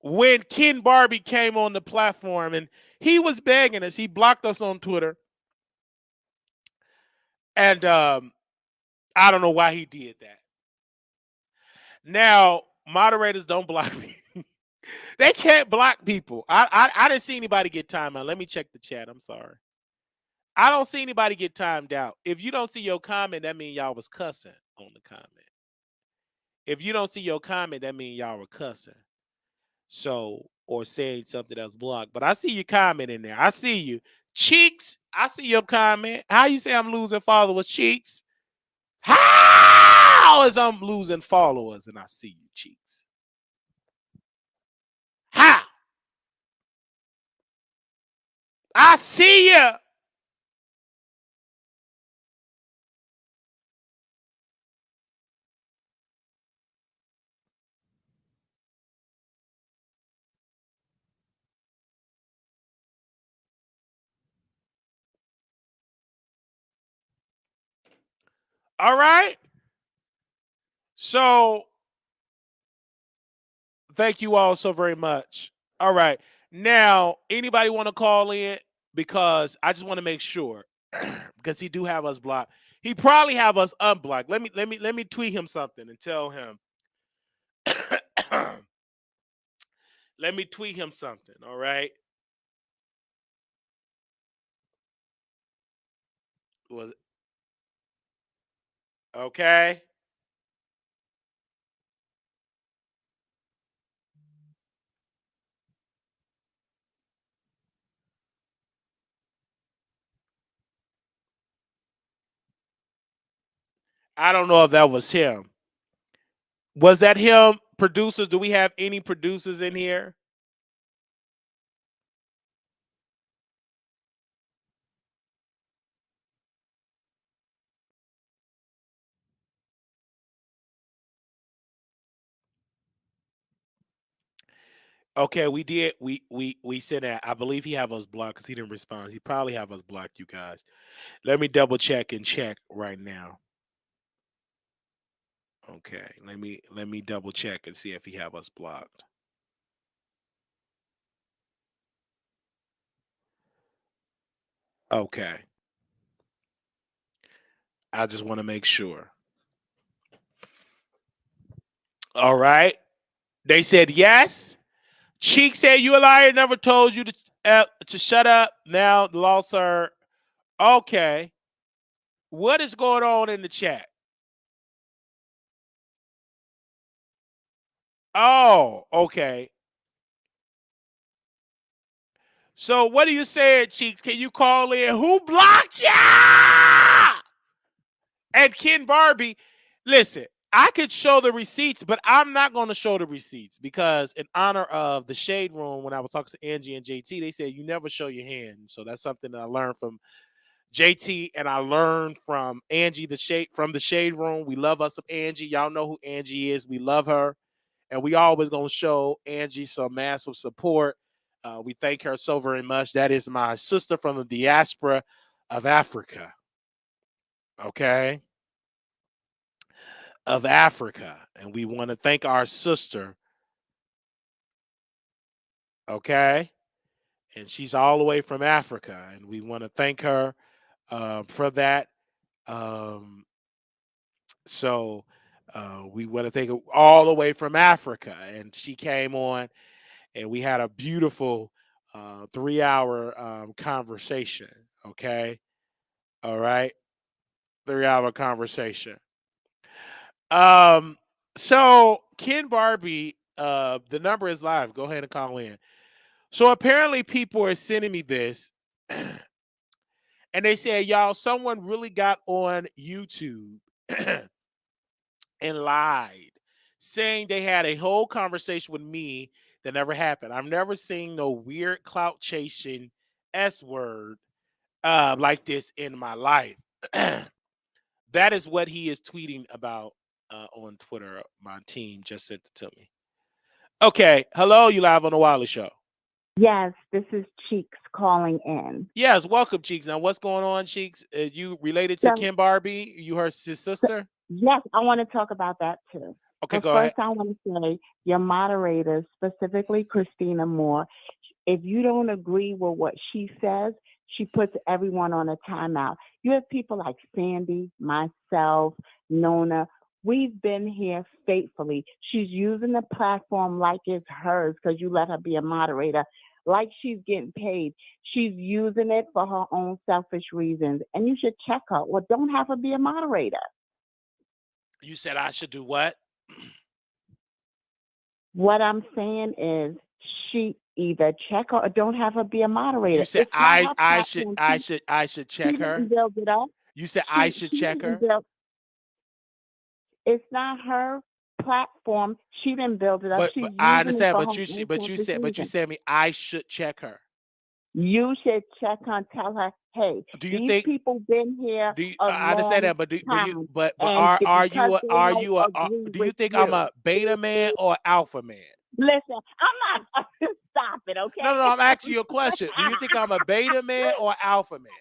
when Ken Barbie came on the platform and he was begging us, he blocked us on Twitter, and I don't know why he did that. Now moderators don't block me. They can't block people. I didn't see anybody get timed out. Let me check the chat. I'm sorry. I don't see anybody get timed out. If you don't see your comment, that means y'all was cussing on the comment. If you don't see your comment, that means y'all were cussing. So, or saying something that's blocked. But I see your comment in there. I see you. Cheeks, I see your comment. How you say I'm losing followers, Cheeks? How is I'm losing followers and I see you, Cheeks? How? I see you. All right. So, thank you all so very much. All right. Now, anybody want to call in? Because I just want to make sure. Because he do have us blocked. He probably have us unblocked. Let me tweet him something and tell him. Let me tweet him something. All right. Was okay. I don't know if that was him. Was that him? Producers? Do we have any producers in here? Okay, we did. We said that. I believe he have us blocked because he didn't respond. He probably have us blocked, you guys. Let me double check and check right now. Okay, let me double check and see if he have us blocked. Okay, I just want to make sure. All right, they said yes. Cheek said you a liar. Never told you to shut up. Now the law, sir. Okay, what is going on in the chat? Oh, okay. So what are you saying, Cheeks? Can you call in? Who blocked ya? And Ken Barbie, listen, I could show the receipts, but I'm not going to show the receipts because in honor of the Shade Room, when I was talking to Angie and JT, they said you never show your hand. So that's something that I learned from JT and I learned from Angie the Shade Room. We love us some Angie. Y'all know who Angie is. We love her. And we always gonna show Angie some massive support. We thank her so very much. That is my sister from the diaspora of Africa. Okay, of Africa, and we want to thank our sister. Okay, and she's all the way from Africa, and we want to thank her for that. Um, so we want to thank her all the way from Africa, and she came on and we had a beautiful 3 hour conversation. Okay. All right. 3 hour conversation. Um, so Ken Barbie, the number is live. Go ahead and call in. So apparently people are sending me this and they said, y'all, someone really got on YouTube and lied, saying they had a whole conversation with me that never happened. I've never seen no weird clout chasing S word like this in my life. That is what he is tweeting about on Twitter. My team just sent it to me. Okay, hello, you live on the Wiley Show. Yes, this is Cheeks calling in. Yes, welcome, Cheeks. Now, what's going on, Cheeks? You related to So, Kim Barbie? You his so sister? yes, I want to talk about that too. Okay, But go ahead. first, I want to say your moderators, specifically Christina Moore, if you don't agree with what she says, she puts everyone on a timeout. You have people like Sandy, myself, Nona. We've been here faithfully. She's using the platform like it's hers because you let her be a moderator, like she's getting paid. She's using it for her own selfish reasons, and you should check her. Well, don't have her be a moderator. You said I should do what? What I'm saying is she either check her or don't have her be a moderator. You said It's not her platform. I should She check her. didn't build it up. You said I She should she check didn't her. build. It's not her platform. She didn't build it up. But She's I using it understand. for But her own selfish you reasons. said me I should check her. You should check her and tell her, hey, Do you these think? people been here Do you, a I understand long that? But time, are and because they are don't you agree do you with think I'm you. a beta man or alpha man? Listen, I'm not. Stop it, No, okay? no, no. I'm asking you a question. Do you think I'm a beta man or alpha man?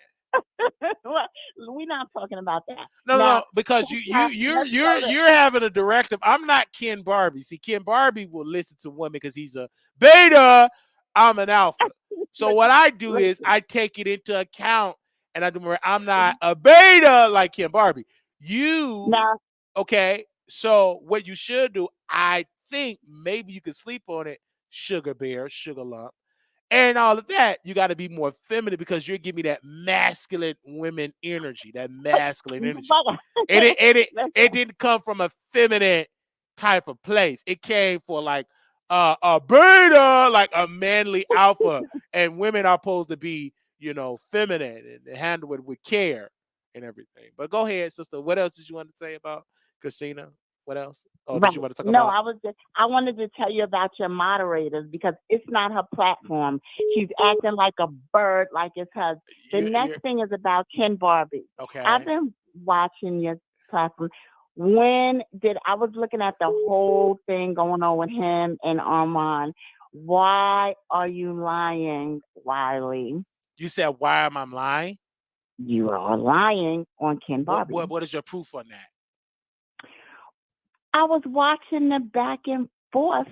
Well, we're not talking about that. No, no, Now, no, because let's go to. you're having a directive. I'm not Ken Barbie. See, Ken Barbie will listen to women because he's a beta. I'm an alpha. So what Listen, I do is listen. I take it into account, and I do. I'm not a beta like Ken Barbie. You Now, okay? So what you should do, I think maybe you could sleep on it, sugar bear, sugar lump and all of that, you got to be more feminine because you're giving me that masculine women energy, that masculine energy. It listen. didn't come from a feminine type of place. It came for like a beta, like a manly alpha, and women are supposed to be, feminine and handle it with care and everything. But go ahead, sister. What else did you want to say about Christina? What else? Or Right. did you want to talk No, about? I wanted to tell you about your moderators because it's not her platform. She's acting like a bird, like it's hers. The You're next thing is about Ken Barbie. I've okay. been watching your platform. I was looking at the whole thing going on with him and Armand. Why are you lying, Wiley? You said, why am I lying? You are lying on Ken Barbie. What is your proof on that? I was watching the back and forth,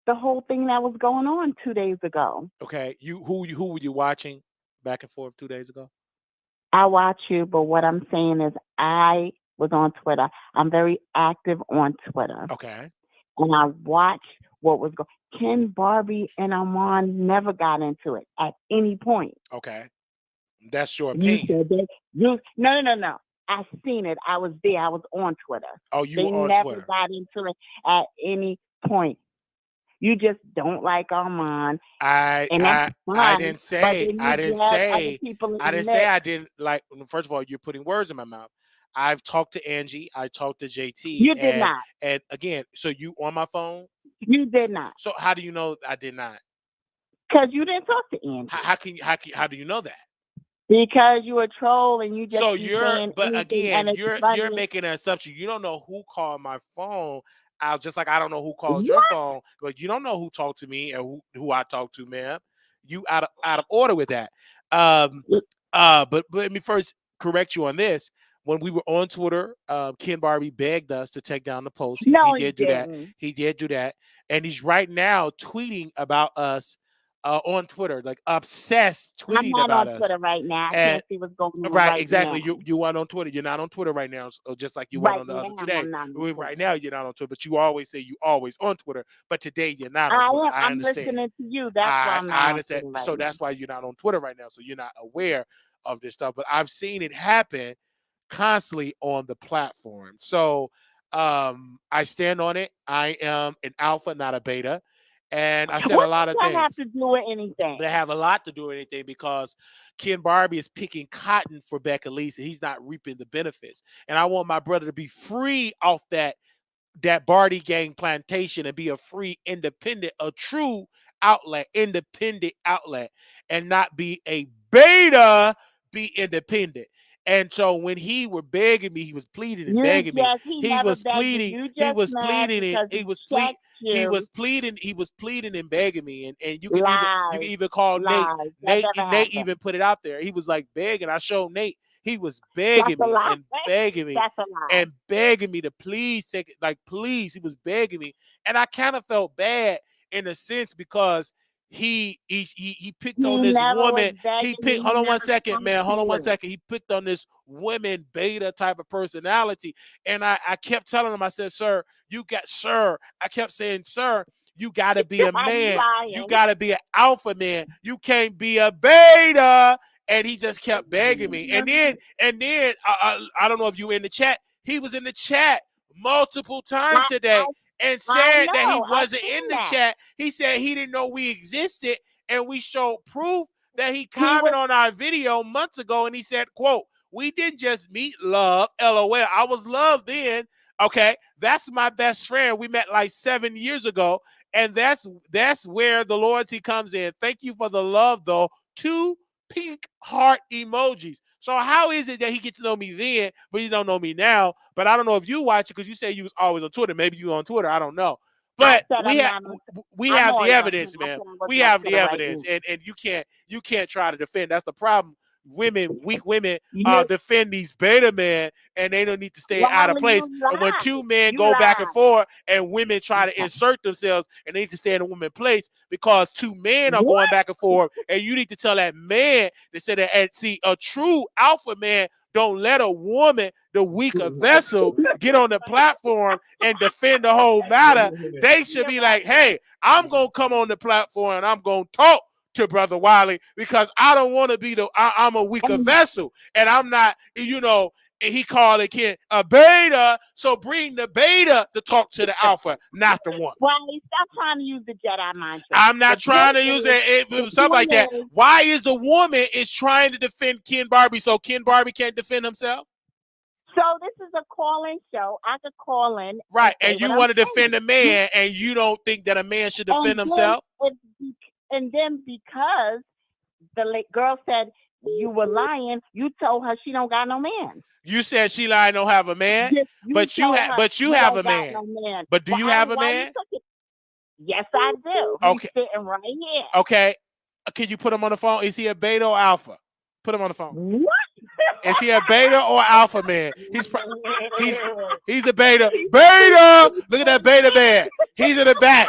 the whole thing that was going on 2 days ago. Okay, who were you watching back and forth 2 days ago? I watch you, but what I'm saying is I was on Twitter. I'm very active on Twitter. Okay, And I watched what was going. Ken Barbie and Armand never got into it at any point. okay, that's your You opinion. said that no. I seen it. I was there. I was on Twitter. Oh, you They were on never Twitter. got into it at any point. You just don't like Armand, and that's I fine. didn't But say then you drag other people in I the didn't say mix. I didn't like. First of all, you're putting words in my mouth. I've talked to Angie. I talked to JT, You did not. and again, so you on my phone. You did not. So how do you know I did not? Because you didn't talk to Angie. How do you know that? Because you a troll and you just So be saying but anything again, and it's you're funny. making an assumption. You don't know who called my phone. I just like I don't know who called your What? phone, but you don't know who talked to me and who I talked to, ma'am. You out of order with that. Um, but let me first correct you on this. When we were on Twitter, Ken Barbie begged us to take down the post. He No, he did do that. didn't. He did do that, and he's right now tweeting about us on Twitter, like obsessed I'm tweeting not about on us. Twitter right now. I And can't see what's going on right, right exactly. now. You weren't on Twitter. You're not on Twitter right now, so just like you weren't Right on the other now, 2 days. I'm not on Twitter. Right now, you're not on Twitter, but you always say you always on Twitter. But today, you're not on I Twitter. am. I I'm understand. listening to you. That's why I'm not I on understand. Twitter right So now. that's why you're not on Twitter right now. So you're not aware of this stuff. But I've seen it happen constantly on the platform. So I stand on it. I am an alpha, not a beta. And I said a What lot does of that have things. to do with anything? They have a lot to do with anything because Ken Barbie is picking cotton for Becca Lisa. He's not reaping the benefits. And I want my brother to be free off that Barty Gang plantation and be a free, independent, a true outlet, independent outlet, and not be a beta, be independent. And so when he were begging me, he was pleading and begging me. He He never was begged you. pleading, You he just was mad pleading and because he checked you. he was pleading and begging me. And you can Lies, even call Nate. lies. That never Nate even happened. put it out there. He was like begging. I showed Nate. He was That's begging a me lie. and begging me That's a lie. and begging me to please take it. Like, please, he was begging me. And I kind of felt bad in a sense because he picked He on this never was woman. He begging picked you. hold He on one never second, talked man. to Hold on one you. second. He picked on this woman beta type of personality. And I kept telling him, I said, sir, I kept saying, sir, you gotta be a I'm man. You lying. gotta be an alpha man. You can't be a beta. And he just kept begging me. And then I don't know if you were in the chat. He was in the chat multiple times I, today and I said that he know. I wasn't in seen the that. chat. He said he didn't know we existed, and we showed proof that he He was. commented on our video months ago, and he said, "quote We didn't just meet love, lol. I was loved then. Okay, that's my best friend. We met like 7 years ago, and that's where the loyalty comes in. Thank you for the love, though. Two pink heart emojis. So how is it that he gets to know me then, but he don't know me now? But I don't know if you watch it because you say you was always on Twitter. Maybe you on Twitter. I don't know. I But said I'm not on. we I'm have the always on Twitter. evidence, I man. said I We wasn't on have the Twitter right now. evidence, and you can't try to defend. That's the problem. Weak women, You, defend these beta men, and they don't need to stay out of Wiley, place. you And when lied. two men You go back and lied. forth, and women try to Okay. insert themselves, and they need to stay in a woman's place because two men are going What? back and forth, and you need to tell that man to say that. And see, a true alpha man don't let a woman, the weaker vessel, get on the platform and defend the whole matter. They should be like, hey, I'm going to come on the platform and I'm going to talk to Brother Wiley because I don't want to be I'm a weaker And vessel and I'm not, he called it a beta. So bring the beta to talk to the alpha, not the woman. Wiley, stop trying to use the Jedi mind trick. I'm not The thing trying to use the stuff like thing that. is, Why is the woman is trying to defend Ken Barbie so Ken Barbie can't defend himself? so this is a call-in show. I could call in and Right, say and what you I'm want to defend saying. a man, and you don't think that a man should defend And then, himself? and then because the girl said you were lying, you told her she don't got no man. You said Sheila don't have a man, You told her but you you have don't a got man. no man. But do Well, you have a why you man? took it? Yes, I do. Okay. He's sitting right here. Okay. Can you put him on the phone? Is he a beta or alpha? Put him on the phone. What? Is he a beta or alpha man? He's a beta. Beta! Look at that beta man. He's in the back.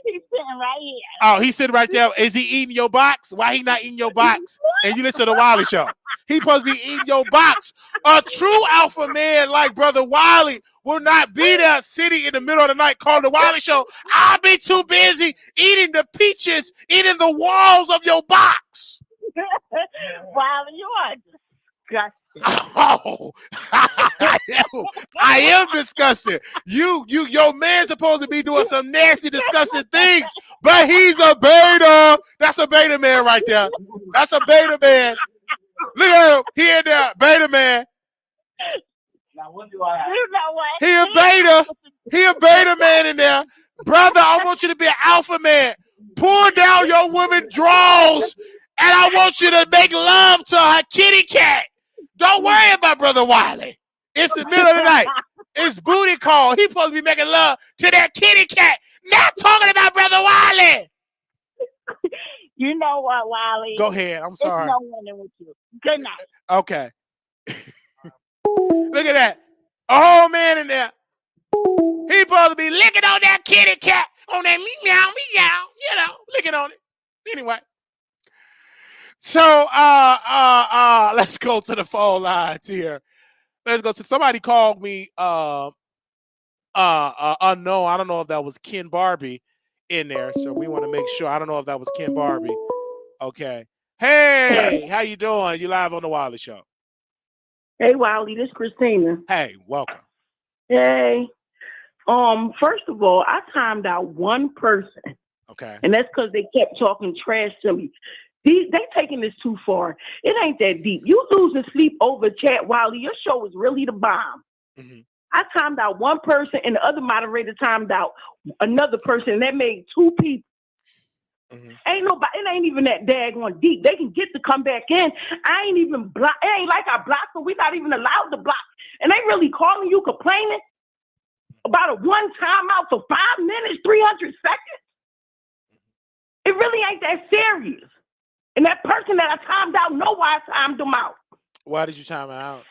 He's sitting right here. Oh, he's sitting right there. Is he eating your box? Why he not eating your box? And you listen to the Wiley show. He supposed to be eating your box. A true alpha man like Brother Wiley will not be there sitting in the middle of the night calling the Wiley show. I'll be too busy eating the peaches, eating the walls of your box. Wiley, you are disgusting. Oh, I am disgusted. Your man's supposed to be doing some nasty, disgusting things, but he's a beta. That's a beta man right there. That's a beta man. Look at him. He in there, beta man. Now, what do I have? You know what? He a beta. He a beta man in there. Brother, I want you to be an alpha man. Pull down your woman drawers, and I want you to make love to her kitty cat. Don't worry about Brother Wiley. It's the middle of the night. It's booty call. He supposed to be making love to that kitty cat. Not talking about Brother Wiley. You know what, Wiley? Go ahead. I'm sorry. There's no winning with you. Good night. Okay. Look at that. A whole man in there. He supposed to be licking on that kitty cat. On that meow, meow, licking on it. Anyway. So let's go to the phone lines here. Let's go. So somebody called me unknown. I don't know if that was Ken Barbie in there. So we want to make sure. I don't know if that was Ken Barbie. Okay. Hey, how you doing? You live on the Wiley Show. Hey Wiley, this is Christina. Hey, welcome. Hey. First of all, I timed out one person. Okay. And that's because they kept talking trash to me. They taking this too far. It ain't that deep. You losing sleep over chat, Wiley. Your show is really the bomb. Mm-hmm. I timed out one person, and the other moderator timed out another person, and that made two people. Mm-hmm. Ain't nobody. It ain't even that daggone deep. They can get to come back in. I ain't even block. It ain't like I blocked them. We not even allowed to block. And they really calling you complaining about a one timeout for 5 minutes, 300 seconds. It really ain't that serious. And that person that I timed out know why I timed them out. Why did you time it out?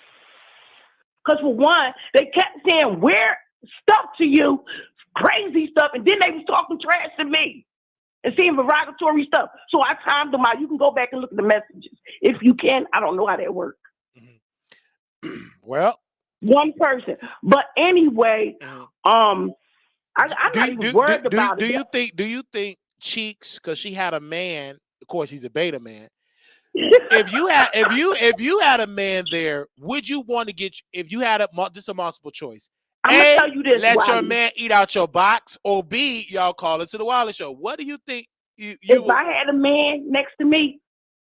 Because for one, they kept saying weird stuff to you, crazy stuff, and then they was talking trash to me and saying derogatory stuff. So I timed them out. You can go back and look at the messages. If you can, I don't know how that works. Mm-hmm. Well. One person. But anyway, I'm not even worried about it. Do you think Cheeks, because she had a man, of course he's a beta man. if you had a man there, would you want to get, if you had this is a multiple choice? I'm gonna tell you this. Let Wiley. your man eat out your box, or B, y'all call it to the Wiley Show. What do you think? If I had a man next to me,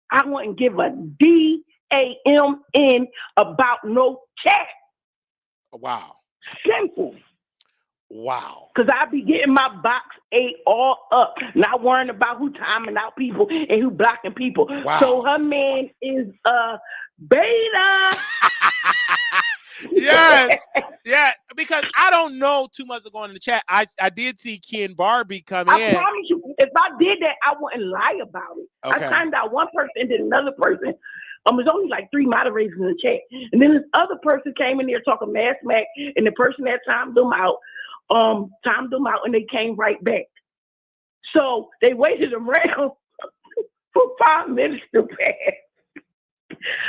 I wouldn't give a DAMN about no chat. Wow. Simple. Wow. Because I be getting my box ate all up, not worrying about who timing out people and who blocking people. Wow. So her man is a beta. Yes. Yeah. Because I don't know too much of going in the chat. I did see Ken Barbie come in. I promise you, if I did that, I wouldn't lie about it. Okay. I timed out one person and then another person. There's only like 3 moderators in the chat. And then this other person came in there talking mad smack, and the person that timed them out, and they came right back. So they waited around for 5 minutes to pass.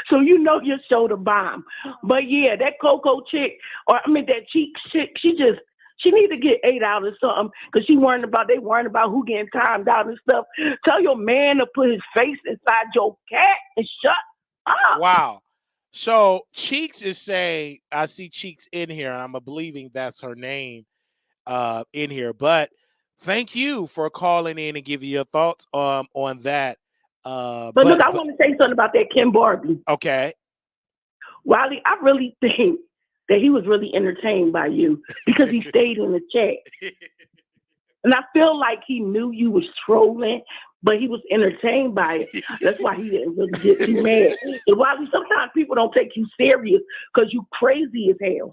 So you know your show the bomb. But yeah, that Coco chick, that Cheeks chick, she need to get 8 out or something, because they worrying about who getting timed out and stuff. Tell your man to put his face inside your cat and shut up. Wow. So Cheeks is saying, I see Cheeks in here, and I'm believing that's her name in here. But thank you for calling in and giving your thoughts on that. But look, I want to say something about that Ken Barbie. Okay. Wiley, I really think that he was really entertained by you because he stayed in the chat. And I feel like he knew you was trolling, but he was entertained by it. That's why he didn't really get too mad. And Wiley, sometimes people don't take you serious because you crazy as hell.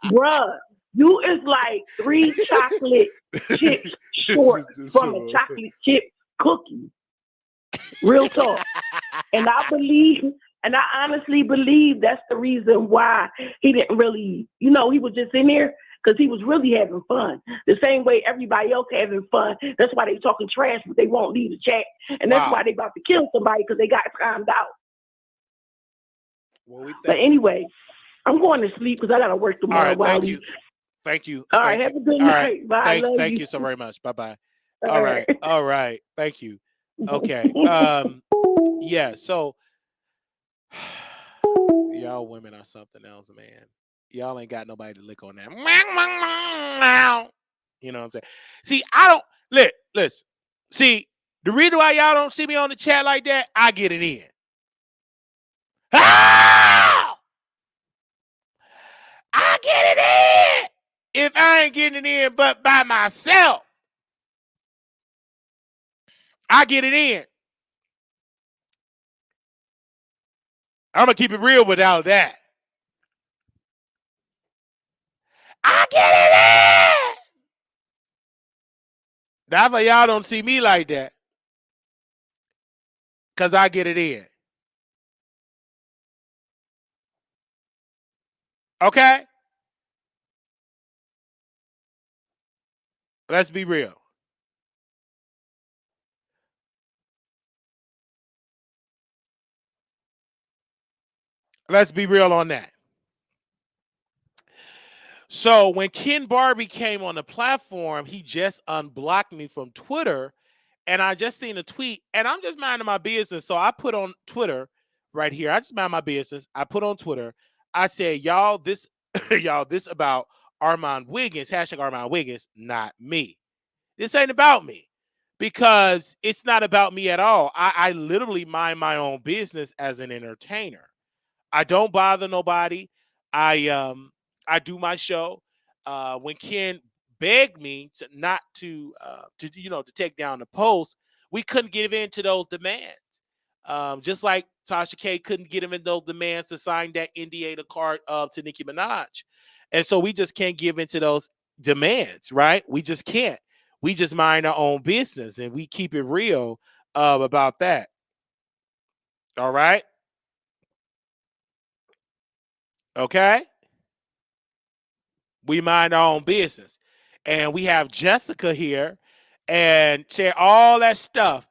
Bruh, You is like 3 chocolate chips short from a chocolate chip cookie. Real talk. And I honestly believe that's the reason why he didn't really, he was just in there because he was really having fun. The same way everybody else having fun. That's why they talking trash, but they won't leave the chat. And that's why Wow. they about to kill somebody because they got timed out. Well, we But thank. anyway, I'm going to sleep because I got to work All tomorrow, right. Thank Wiley. you. Thank you. All right, Thank have you. a good All right. night. Bye. I Thank. love Thank you. you so very much. Bye bye. All All right. right. All right. Thank you. Okay. Yeah. So y'all women are something else, man. Y'all ain't got nobody to lick on that. You know what I'm saying? See, I don't listen. See, the reason why y'all don't see me on the chat like that, I get it in. Ah! I get it in. If I ain't getting it in but by myself, I get it in. I'm gonna keep it real without that. I get it in. That's why y'all don't see me like that. Cause I get it in. Okay? Let's be real. Let's be real on that. So when Ken Barbie came on the platform, he just unblocked me from Twitter. And I just seen a tweet, and I'm just minding my business. So I put on Twitter right here. I just mind my business. I put on Twitter. I said, y'all, this y'all, this about Armand Wiggins, hashtag Armand Wiggins, not me. This ain't about me. Because it's not about me at all. I literally mind my own business as an entertainer. I don't bother nobody. I do my show. When Ken begged me to not to take down the post, we couldn't give in to those demands. Just like Tasha K couldn't get him in those demands to sign that NDA to card to Nicki Minaj. And so we just can't give into those demands, right? We just can't. We just mind our own business and we keep it real about that. All right. Okay. We mind our own business. And we have Jessica here and share all that stuff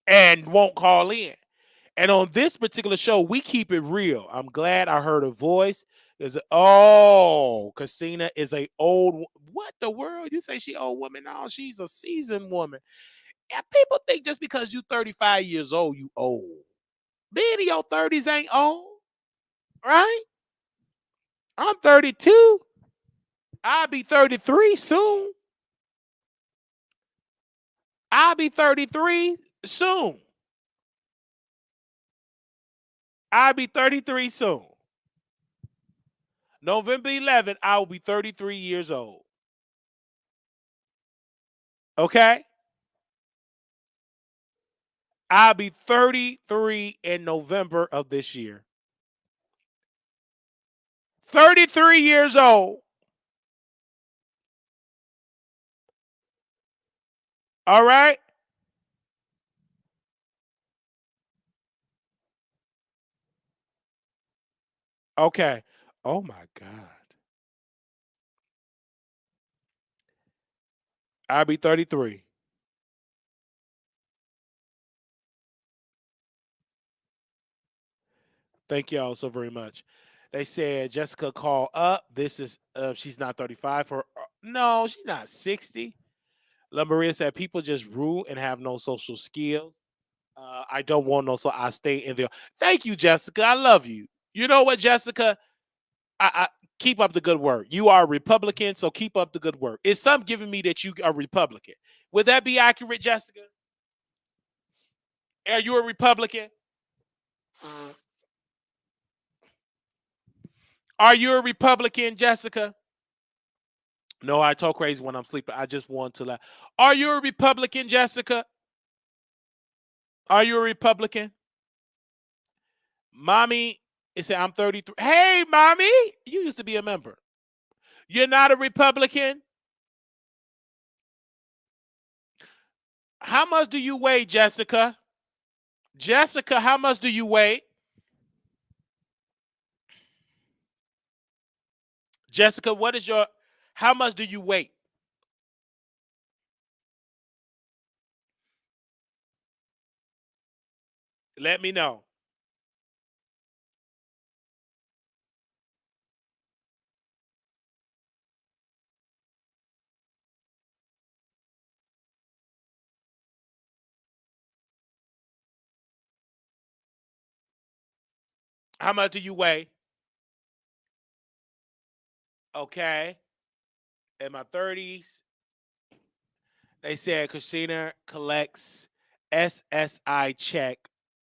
and won't call in. And on this particular show, we keep it real. I'm glad I heard a voice. Christina is a old. What the world? You say she old woman? No, she's a seasoned woman. And people think just because you 35 years old, you old. Being in your 30s ain't old, right? I'm 32. I'll be 33 soon. I'll be 33 soon. I'll be 33 soon. November 11th, I will be 33 years old. Okay? I'll be 33 in November of this year. 33 years old. All right? Okay. Oh my God. I'll be 33. Thank y'all so very much. They said Jessica call up. This is she's not 35 for no, she's not 60. La Maria said people just rule and have no social skills. I don't want no, so I stay in there. Thank you, Jessica. I love you. You know what, Jessica? I keep up the good work. You are a Republican, so keep up the good work. Is some giving me that you are Republican? Would that be accurate, Jessica? Are you a Republican? Are you a Republican, Jessica? No, I talk crazy when I'm sleeping. I just want to laugh. Are you a Republican, Jessica? Are you a Republican? Mommy, it said I'm 33. Hey, mommy, you used to be a member. You're not a Republican? How much do you weigh, Jessica? Jessica, how much do you weigh? Jessica, how much do you weigh? Let me know. How much do you weigh? Okay. In my 30s, they said Christina collects SSI check.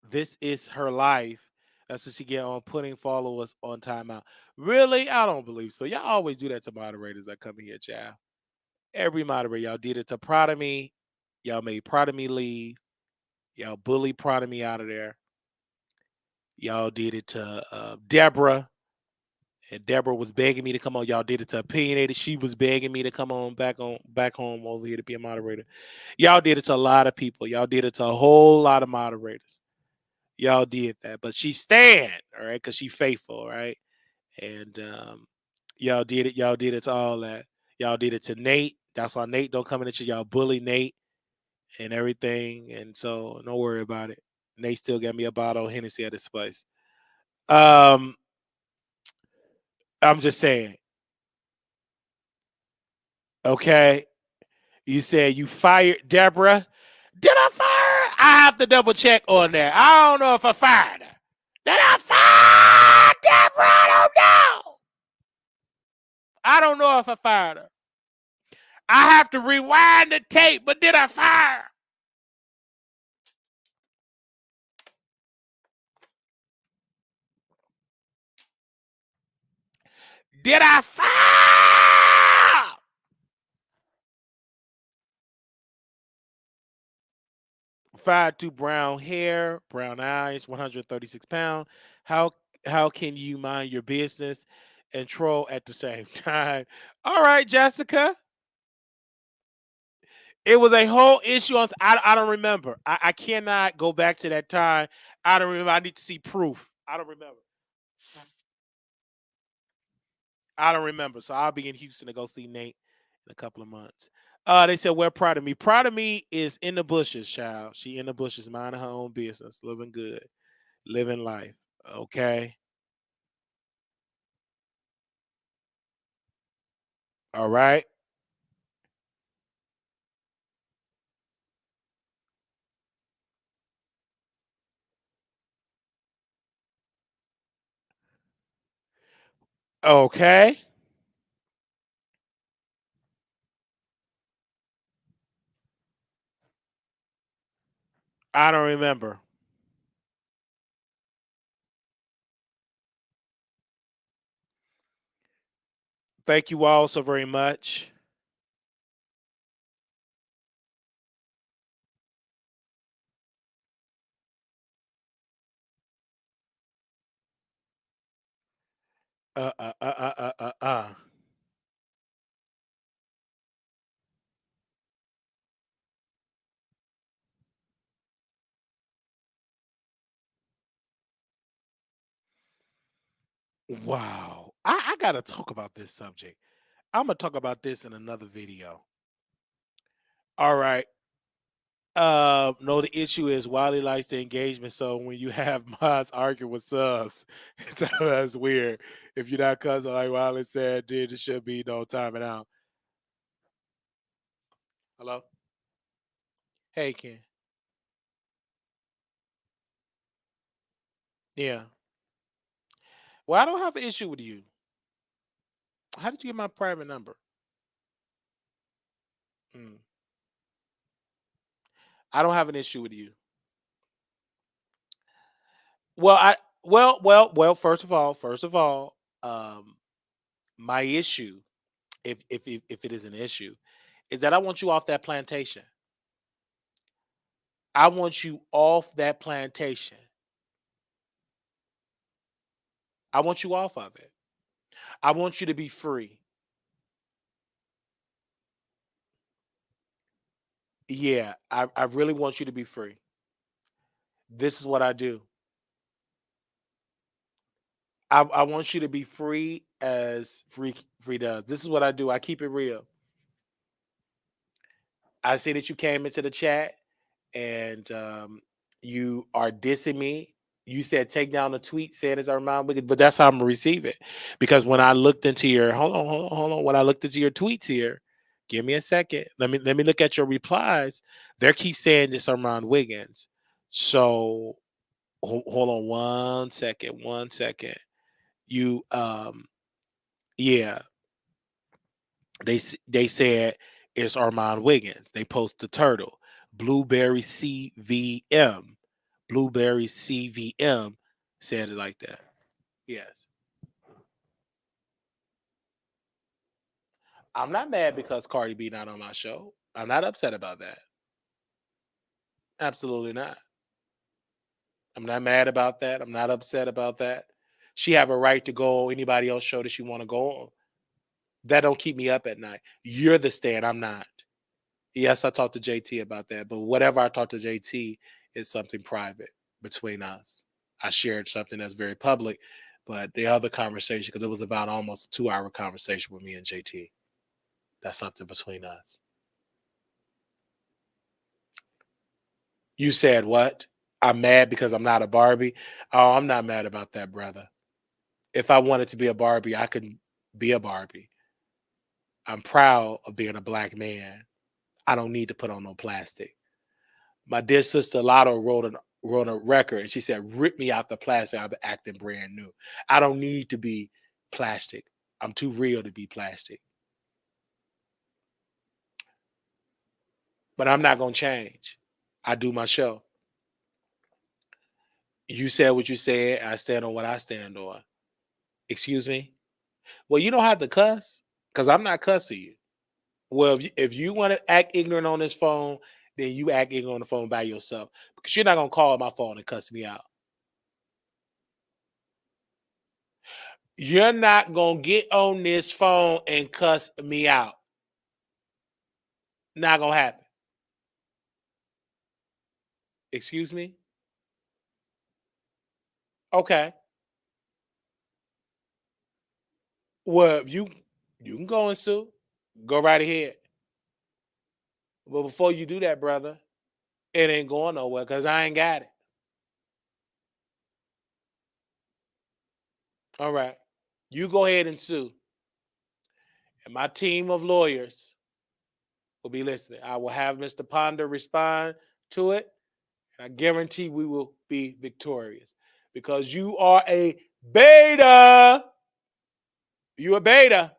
This is her life. That's what she get on putting followers on timeout. Really? I don't believe so. Y'all always do that to moderators that come here, child. Every moderator, y'all did it to Prod of Me. Y'all made Prod of Me leave. Y'all bully Prod of Me out of there. Y'all did it to Deborah. And Deborah was begging me to come on. Y'all did it to Opinionated. She was begging me to come on back home over here to be a moderator. Y'all did it to a lot of people. Y'all did it to a whole lot of moderators. Y'all did that. But she stand, all right, because she faithful, all right? And y'all did it. Y'all did it to all that. Y'all did it to Nate. That's why Nate don't come in at you. Y'all bully Nate and everything. And so don't worry about it. Nate still got me a bottle of Hennessy at this place. I'm just saying. Okay. You said you fired Deborah. Did I fire her? I have to double check on that. I don't know if I fired her. Did I fire Deborah? I don't know. I don't know if I fired her. I have to rewind the tape, but did I fire her? Did I fire? Fired to brown hair, brown eyes, 136 pounds. How how can you mind your business and troll at the same time? All right, Jessica. It was a whole issue on. I don't remember. I cannot go back to that time. I don't remember. I need to see proof. I don't remember. I don't remember. So I'll be in Houston to go see Nate in a couple of months. They said, "We're proud of me." Proud of me is in the bushes, child. She in the bushes, minding her own business, living good, living life. Okay. All right. Okay. I don't remember. Thank you all so very much. Uh uh uh uh uh uh. uh. Wow. I gotta talk about this subject. I'm gonna talk about this in another video. All right. No, the issue is Wiley likes the engagement. So when you have mods arguing with subs, that's weird. If you're not cousin like Wiley said, dude, there should be no timing out. Hello? Hey, Ken. Yeah. Well, I don't have an issue with you. How did you get my private number? Hmm. I don't have an issue with you. Well, first of all, um, my issue, if it is an issue, is that I want you off that plantation. I want you off that plantation. I want you off of it. I want you to be free. Yeah, I really want you to be free. This is what I do. I want you to be free as free does. This is what I do. I keep it real. I see that you came into the chat and you are dissing me. You said take down the tweet saying it's our mind wicked, but that's how I'm gonna receive it. Because when I looked into your hold on. When I looked into your tweets here, give me a second. Let me look at your replies. They keep saying this Armand Wiggins. So hold on one second. One second. You yeah, they said it's Armand Wiggins. They post the turtle. Blueberry CVM. Blueberry CVM said it like that. Yes. I'm not mad because Cardi B not on my show. I'm not upset about that. Absolutely not. I'm not mad about that. I'm not upset about that. She have a right to go on anybody else show that she want to go on. That don't keep me up at night. You're the stand. I'm not. Yes, I talked to JT about that, but whatever I talked to JT is something private between us. I shared something that's very public, but the other conversation, because it was about almost a 2-hour conversation with me and JT, that's something between us. You said what? I'm mad because I'm not a Barbie. Oh, I'm not mad about that, brother. If I wanted to be a Barbie, I could be a Barbie. I'm proud of being a black man. I don't need to put on no plastic. My dear sister Lotto wrote a record and she said, rip me out the plastic. I've been acting brand new. I don't need to be plastic. I'm too real to be plastic. But I'm not going to change. I do my show. You said what you said. I stand on what I stand on. Excuse me? Well, you don't have to cuss because I'm not cussing you. Well, if you want to act ignorant on this phone, then you act ignorant on the phone by yourself because you're not going to call my phone and cuss me out. You're not going to get on this phone and cuss me out. Not going to happen. Excuse me? Okay. Well, if you can go and sue. Go right ahead. But before you do that, brother, it ain't going nowhere because I ain't got it. All right. You go ahead and sue. And my team of lawyers will be listening. I will have Mr. Ponder respond to it. And I guarantee we will be victorious because you are a beta. You a beta.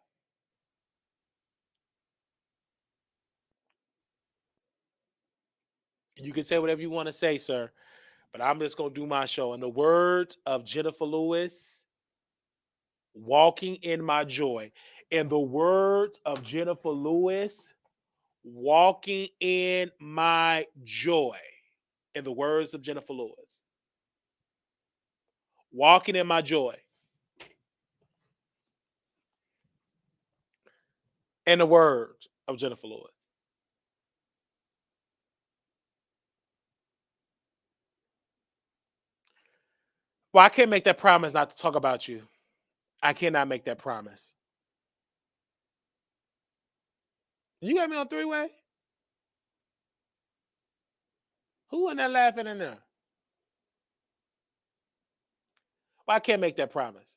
You can say whatever you want to say, sir, but I'm just going to do my show. In the words of Jennifer Lewis, walking in my joy. In the words of Jennifer Lewis, walking in my joy. In the words of Jennifer Lewis, walking in my joy. In the words of Jennifer Lewis. Well, I can't make that promise not to talk about you. I cannot make that promise. You got me on three-way? Who in there laughing in there? Well, I can't make that promise.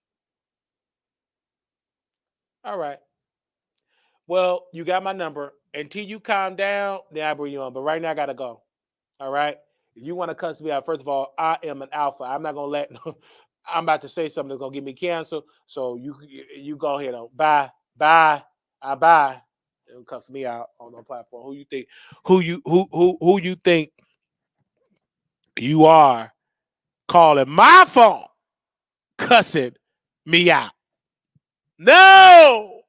All right. Well, you got my number. Until you calm down, then I bring you on. But right now, I gotta go. All right. If you want to cuss me out, first of all, I am an alpha. I'm not gonna let. I'm about to say something that's gonna get me canceled. So you go ahead on. Bye. I bye. Don't cuss me out on no platform. Who you think? Who you think you are calling my phone, cussing me out? No,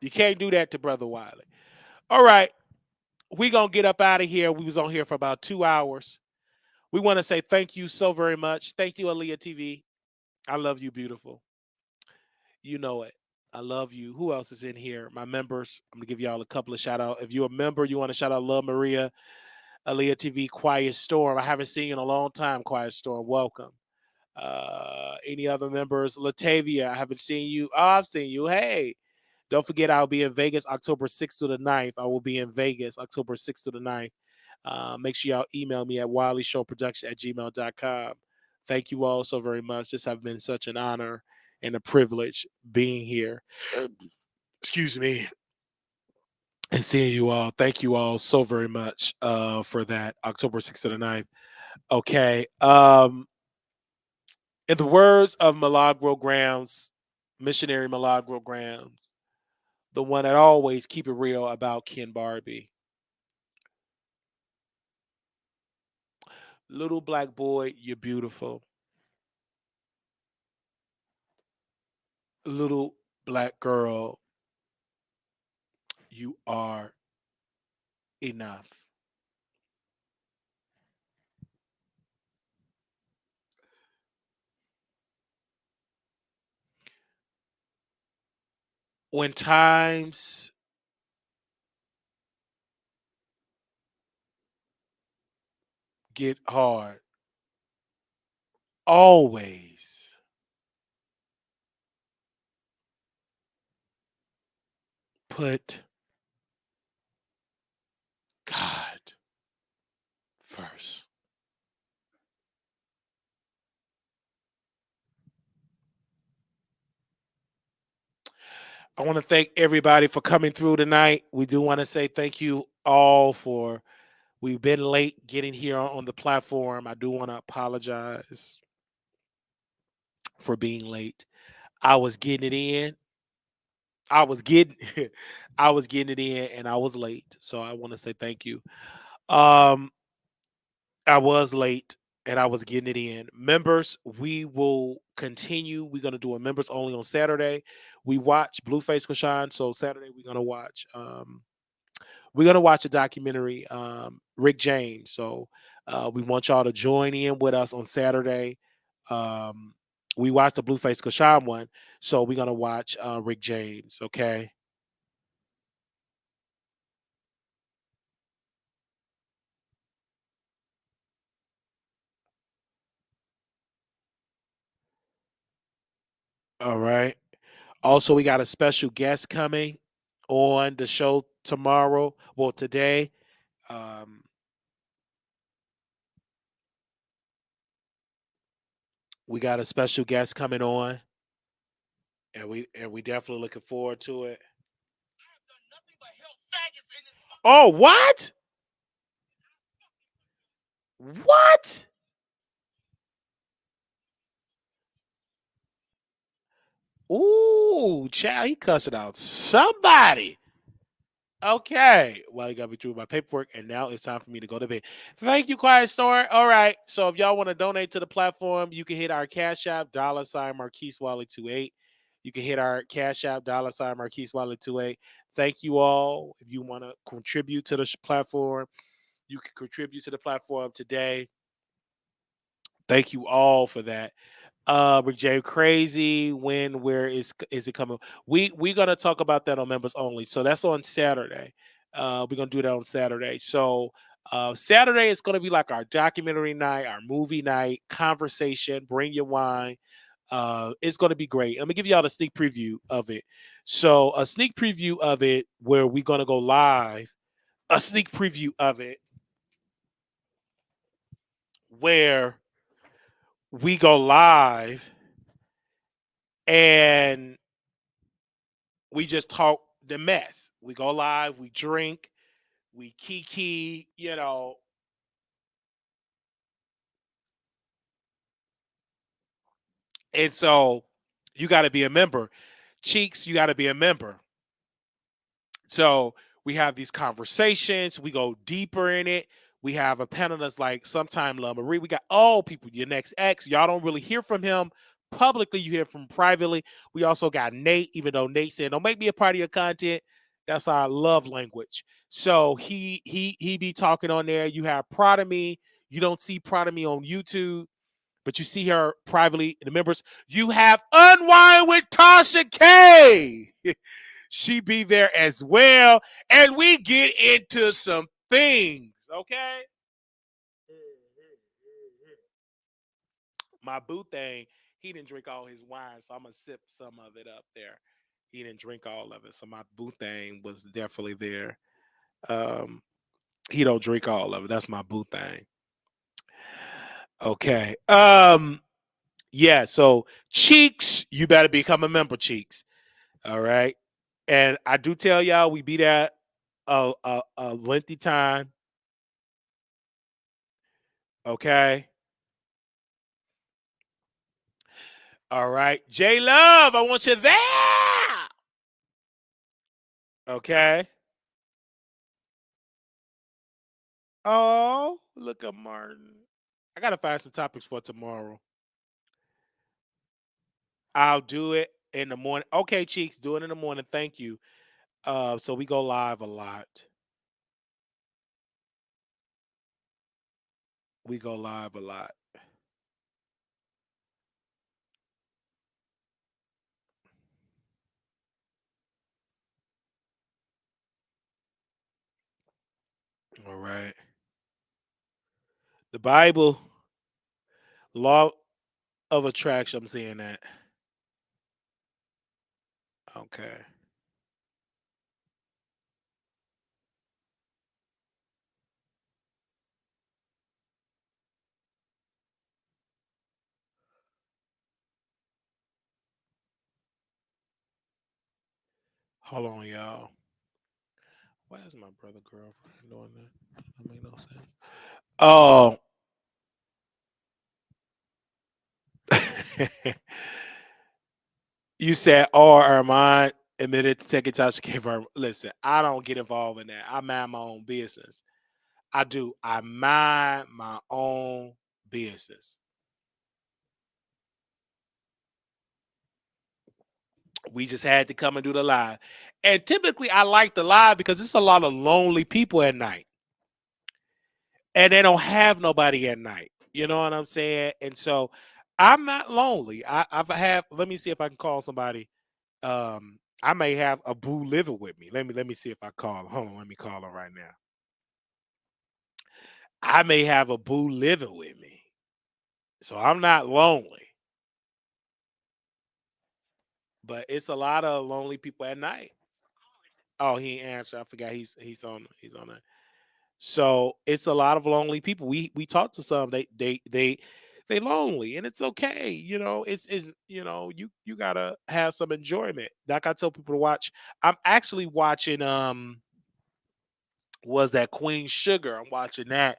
you can't do that to Brother Wiley. All right. We gonna get up out of here. We was on here for about 2 hours. We want to say thank you so very much. Thank you, Aaliyah TV. I love you, beautiful. You know it. I love you. Who else is in here? My members. I'm gonna give y'all a couple of shout out. If you're a member, you want to shout out Love Maria, Aaliyah TV, Quiet Storm. I haven't seen you in a long time, Quiet Storm. Welcome. Any other members? Latavia, I haven't seen you. Oh, I've seen you. Hey. Don't forget, I'll be in Vegas October 6th to the 9th. I will be in Vegas October 6th to the 9th. Make sure y'all email me at wileyshowproduction@gmail.com. Thank you all so very much. This has been such an honor and a privilege being here. Excuse me. And seeing you all. Thank you all so very much for that. October 6th to the 9th. Okay. In the words of Milagro Grams, missionary Milagro Grams, the one that always keep it real about Ken Barbie. Little black boy, you're beautiful. Little black girl, you are enough. When times get hard, always put God first. I want to thank everybody for coming through tonight. We do want to say thank you all for, we've been late getting here on the platform. I do want to apologize for being late. I was getting it in. I was getting I was getting it in and I was late. So I want to say thank you. Um I was late and I was getting it in. Members, we will continue. We're gonna do a members only on Saturday. We watch Blueface Kashan, so Saturday we're gonna watch a documentary, Rick James. So we want y'all to join in with us on Saturday. Um, we watched the Blueface Kashan one, so we're gonna watch Rick James. Okay. All right. Also, we got a special guest coming on the show tomorrow. Well, today. Um, we got a special guest coming on, and we definitely looking forward to it. Oh, what? What? Ooh, child, he cussing out somebody. Okay. Well, you got me through my paperwork, and now it's time for me to go to bed. Thank you, Quiet Storm. All right. So if y'all want to donate to the platform, you can hit our Cash App, $ Marquise Wiley 28. You can hit our Cash App, $ Marquise Wiley 28. Thank you all. If you want to contribute to the platform, you can contribute to the platform today. Thank you all for that. Rick J crazy. When, where is it coming? We're gonna talk about that on members only. So that's on Saturday. We're gonna do that on Saturday. So Saturday is gonna be like our documentary night, our movie night, conversation. Bring your wine. It's gonna be great. Let me give y'all a sneak preview of it. So a sneak preview of it where we're gonna go live. A sneak preview of it where we go live and we just talk the mess. We go live, we drink, we kiki, And so you got to be a member. Cheeks, you got to be a member. So we have these conversations. We go deeper in it. We have a panel that's like sometime Love Marie. We got all people, your next ex. Y'all don't really hear from him publicly. You hear from him privately. We also got Nate, even though Nate said, don't make me a part of your content. That's our love language. So he be talking on there. You have Prod of Me. You don't see Prod of Me on YouTube. but you see her privately in the members. You have Unwind with Tasha K. She be there as well. And we get into some things, okay? My boo thing, he didn't drink all his wine, so I'm going to sip some of it up there. He didn't drink all of it, so my boo thing was definitely there. Um, he don't drink all of it. That's my boo thing. Okay. Yeah, so Cheeks, you better become a member, Cheeks. All right. And I do tell y'all we be there a lengthy time. Okay. All right. J Love, I want you there. Okay. Oh, look at Martin. I gotta find some topics for tomorrow. I'll do it in the morning. Okay, Cheeks, do it in the morning. Thank you. So we go live a lot. We go live a lot. All right. The Bible, law of attraction. I'm seeing that. Okay. Hold on, y'all. Why is my brother girlfriend doing that? That make no sense. Oh. You said, or Armand admitted to taking Tasha K. Listen, I don't get involved in that. I mind my own business. I do. I mind my own business. We just had to come and do the live. And typically I like the live because it's a lot of lonely people at night. And they don't have nobody at night. You know what I'm saying? And so I'm not lonely. Let me see if I can call somebody. I may have a boo living with me. Let me see if I call her. Hold on, let me call her right now. I may have a boo living with me. So I'm not lonely. But it's a lot of lonely people at night. Oh, he ain't answered. I forgot he's on it. So it's a lot of lonely people. We talk to some. They lonely, and it's okay. You know, it's you gotta have some enjoyment. Like I tell people to watch. I'm actually watching was that Queen Sugar. I'm watching that,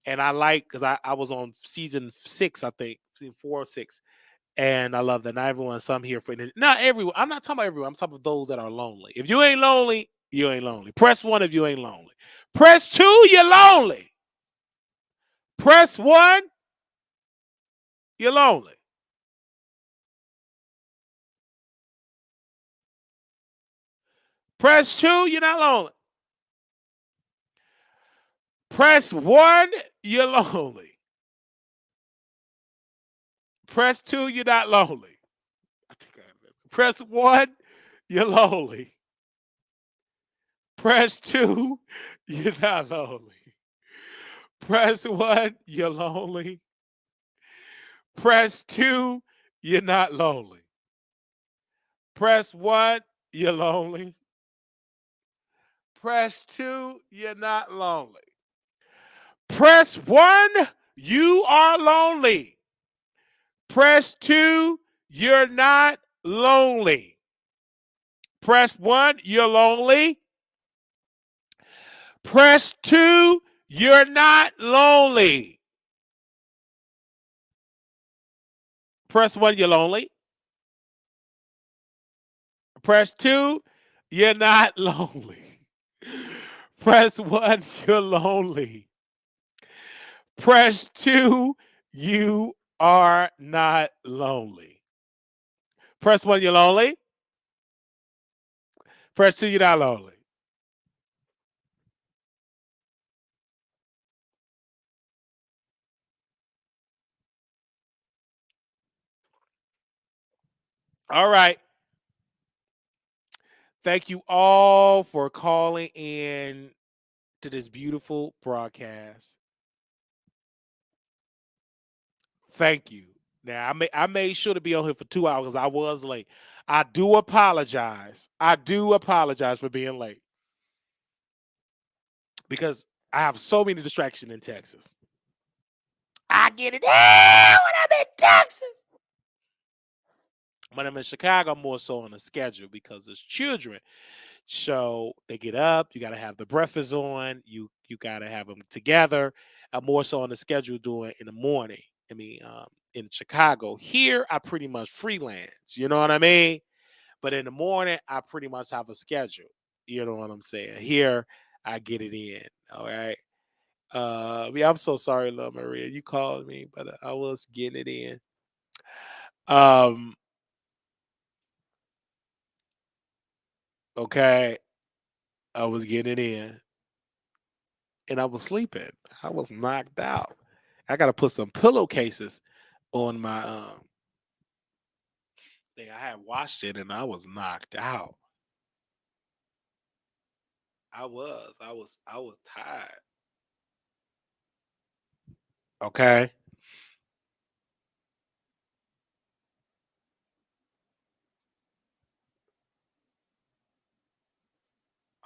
and I like because I was on season 6, I think season 4 or 6, and I love that. Not everyone. Some here for not everyone. I'm not talking about everyone. I'm talking about those that are lonely. If you ain't lonely, you ain't lonely. Press 1 if you ain't lonely. Press 2, you're lonely. Press 1, you're lonely. Press 2, you're not lonely. Press 1, you're lonely. Press 2, you're not lonely. Press 1, you're lonely. Press 2, you're not lonely. Press 1, you're lonely. Press 2, you're not lonely. Press 1, you're lonely. Press 2, you're not lonely. Press 1, you are lonely. Press 2, you're not lonely. Press 1, you're lonely. Press 2, you're not lonely. Press 1, you're lonely. Press 2, you're not lonely. Press 1, you're lonely. Press 2, you are not lonely. Press 1, you're lonely. Press 2, you're not lonely. All right. Thank you all for calling in to this beautiful broadcast. Thank you. Now I made sure to be on here for 2 hours. I was late. I do apologize. I do apologize for being late because I have so many distractions in Texas. I get it when I'm in Texas. When I'm in Chicago, I'm more so on a schedule because it's children. So they get up, you gotta have the breakfast on, you gotta have them together. I'm more so on the schedule doing in the morning. I mean, in Chicago. Here, I pretty much freelance. You know what I mean? But in the morning, I pretty much have a schedule. You know what I'm saying? Here, I get it in. All right. Yeah, I'm so sorry, love Maria. You called me, but I was getting it in. Um, okay, I was getting it in, and I was sleeping. I was knocked out. I got to put some pillowcases on my thing. I had washed it, and I was knocked out. I was tired. Okay.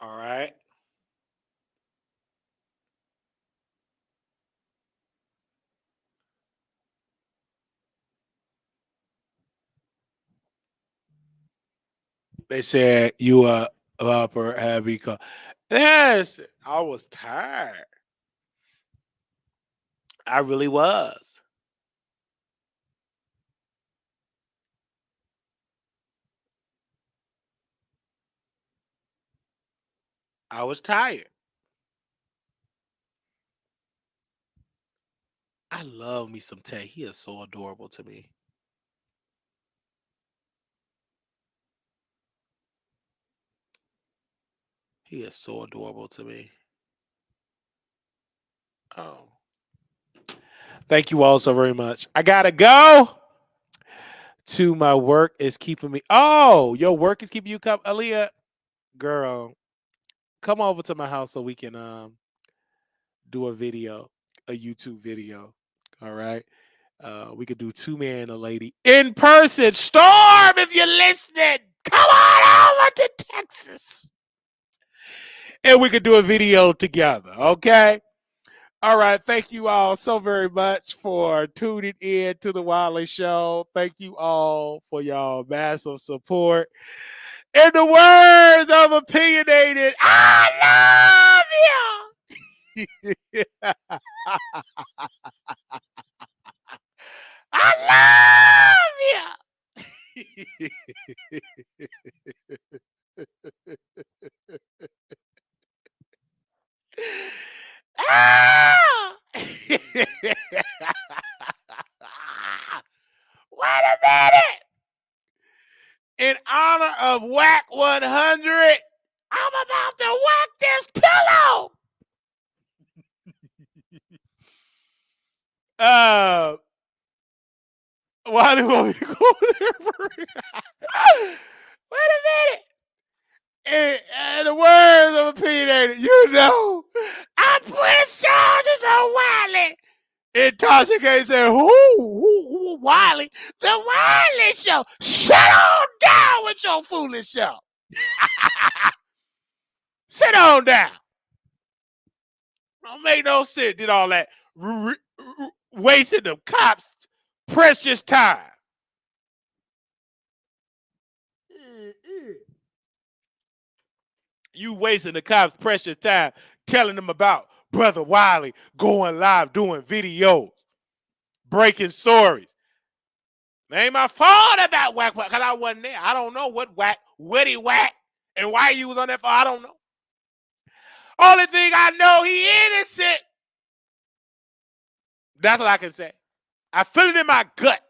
All right. They said you are upper heavy. Yes, I was tired. I really was. I was tired. I love me some Tay. He is so adorable to me. He is so adorable to me. Oh, thank you all so very much. I gotta go to my work. Is keeping me. Oh, your work is keeping you come, Aaliyah, girl. Come over to my house so we can do a video, a YouTube video. All right. We could do two man and a lady in person. Storm, if you're listening, come on over to Texas. And we could do a video together. Okay. All right. Thank you all so very much for tuning in to the Wiley Show. Thank you all for y'all massive support. In the words of Opinionated, I love you. I love you. Ah! Wait a minute. In honor of Whack 100, I'm about to whack this pillow. Why do you want me to go there for? Wait a minute. In the words of Opinionated, you know, I press charges on Wiley. And Tasha K said, who, Wiley? The Wiley Show. Sit on down with your foolish self. Sit on down. Don't make no sense. Did all that wasting the cops' precious time. You wasting the cops' precious time telling them about Brother Wiley going live, doing videos, breaking stories. It ain't my fault about Whack, because I wasn't there. I don't know what he whacked, and why he was on that phone. I don't know. Only thing I know, he innocent. That's what I can say. I feel it in my gut.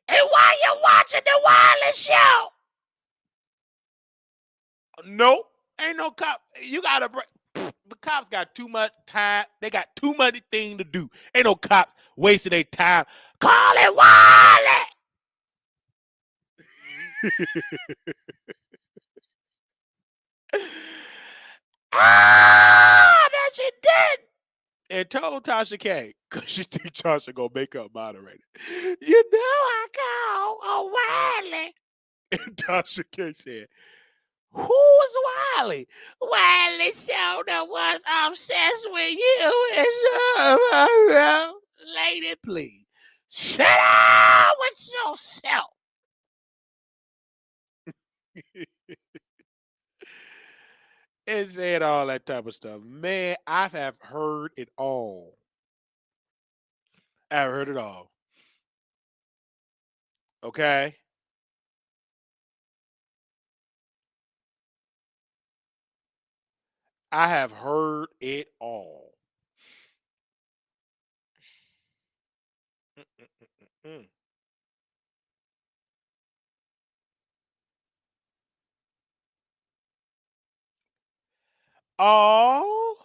And why you watching the Wiley Show? Nope. Ain't no cop. You gotta break. The cops got too much time. They got too much thing to do. Ain't no cops wasting their time. Call it Wiley. That she did. And told Tasha K, because she think Tasha gonna make up moderator. You know I call a Wiley. And Tasha K said, who was Wiley? Wiley showed up was obsessed with you. And lady, please. Shut up with yourself. And said all that type of stuff. Man, I have heard it all. I've heard it all. Okay? I have heard it all. Mm-mm-mm-mm. Oh,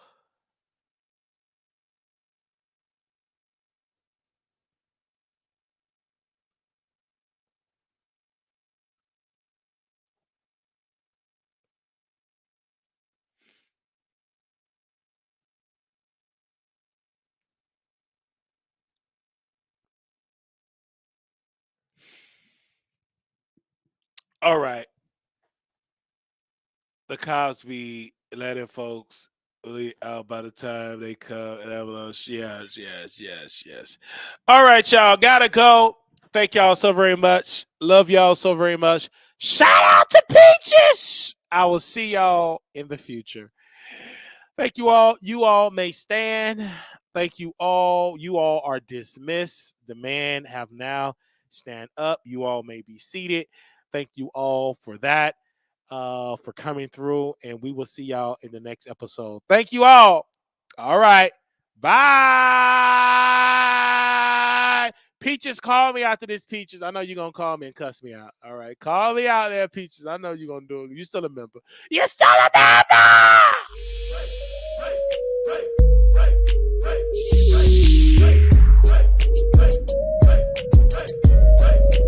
all right. The cops be letting folks leave out by the time they come. And I'm like, yes, yes, yes, yes. All right, y'all. Gotta go. Thank y'all so very much. Love y'all so very much. Shout out to Peaches. I will see y'all in the future. Thank you all. You all may stand. Thank you all. You all are dismissed. The man have now stand up. You all may be seated. Thank you all for that, for coming through. And we will see y'all in the next episode. Thank you all. All right. Bye. Peaches, call me after this, Peaches. I know you're going to call me and cuss me out. All right. Call me out there, Peaches. I know you're going to do it. You still a member. You still a member.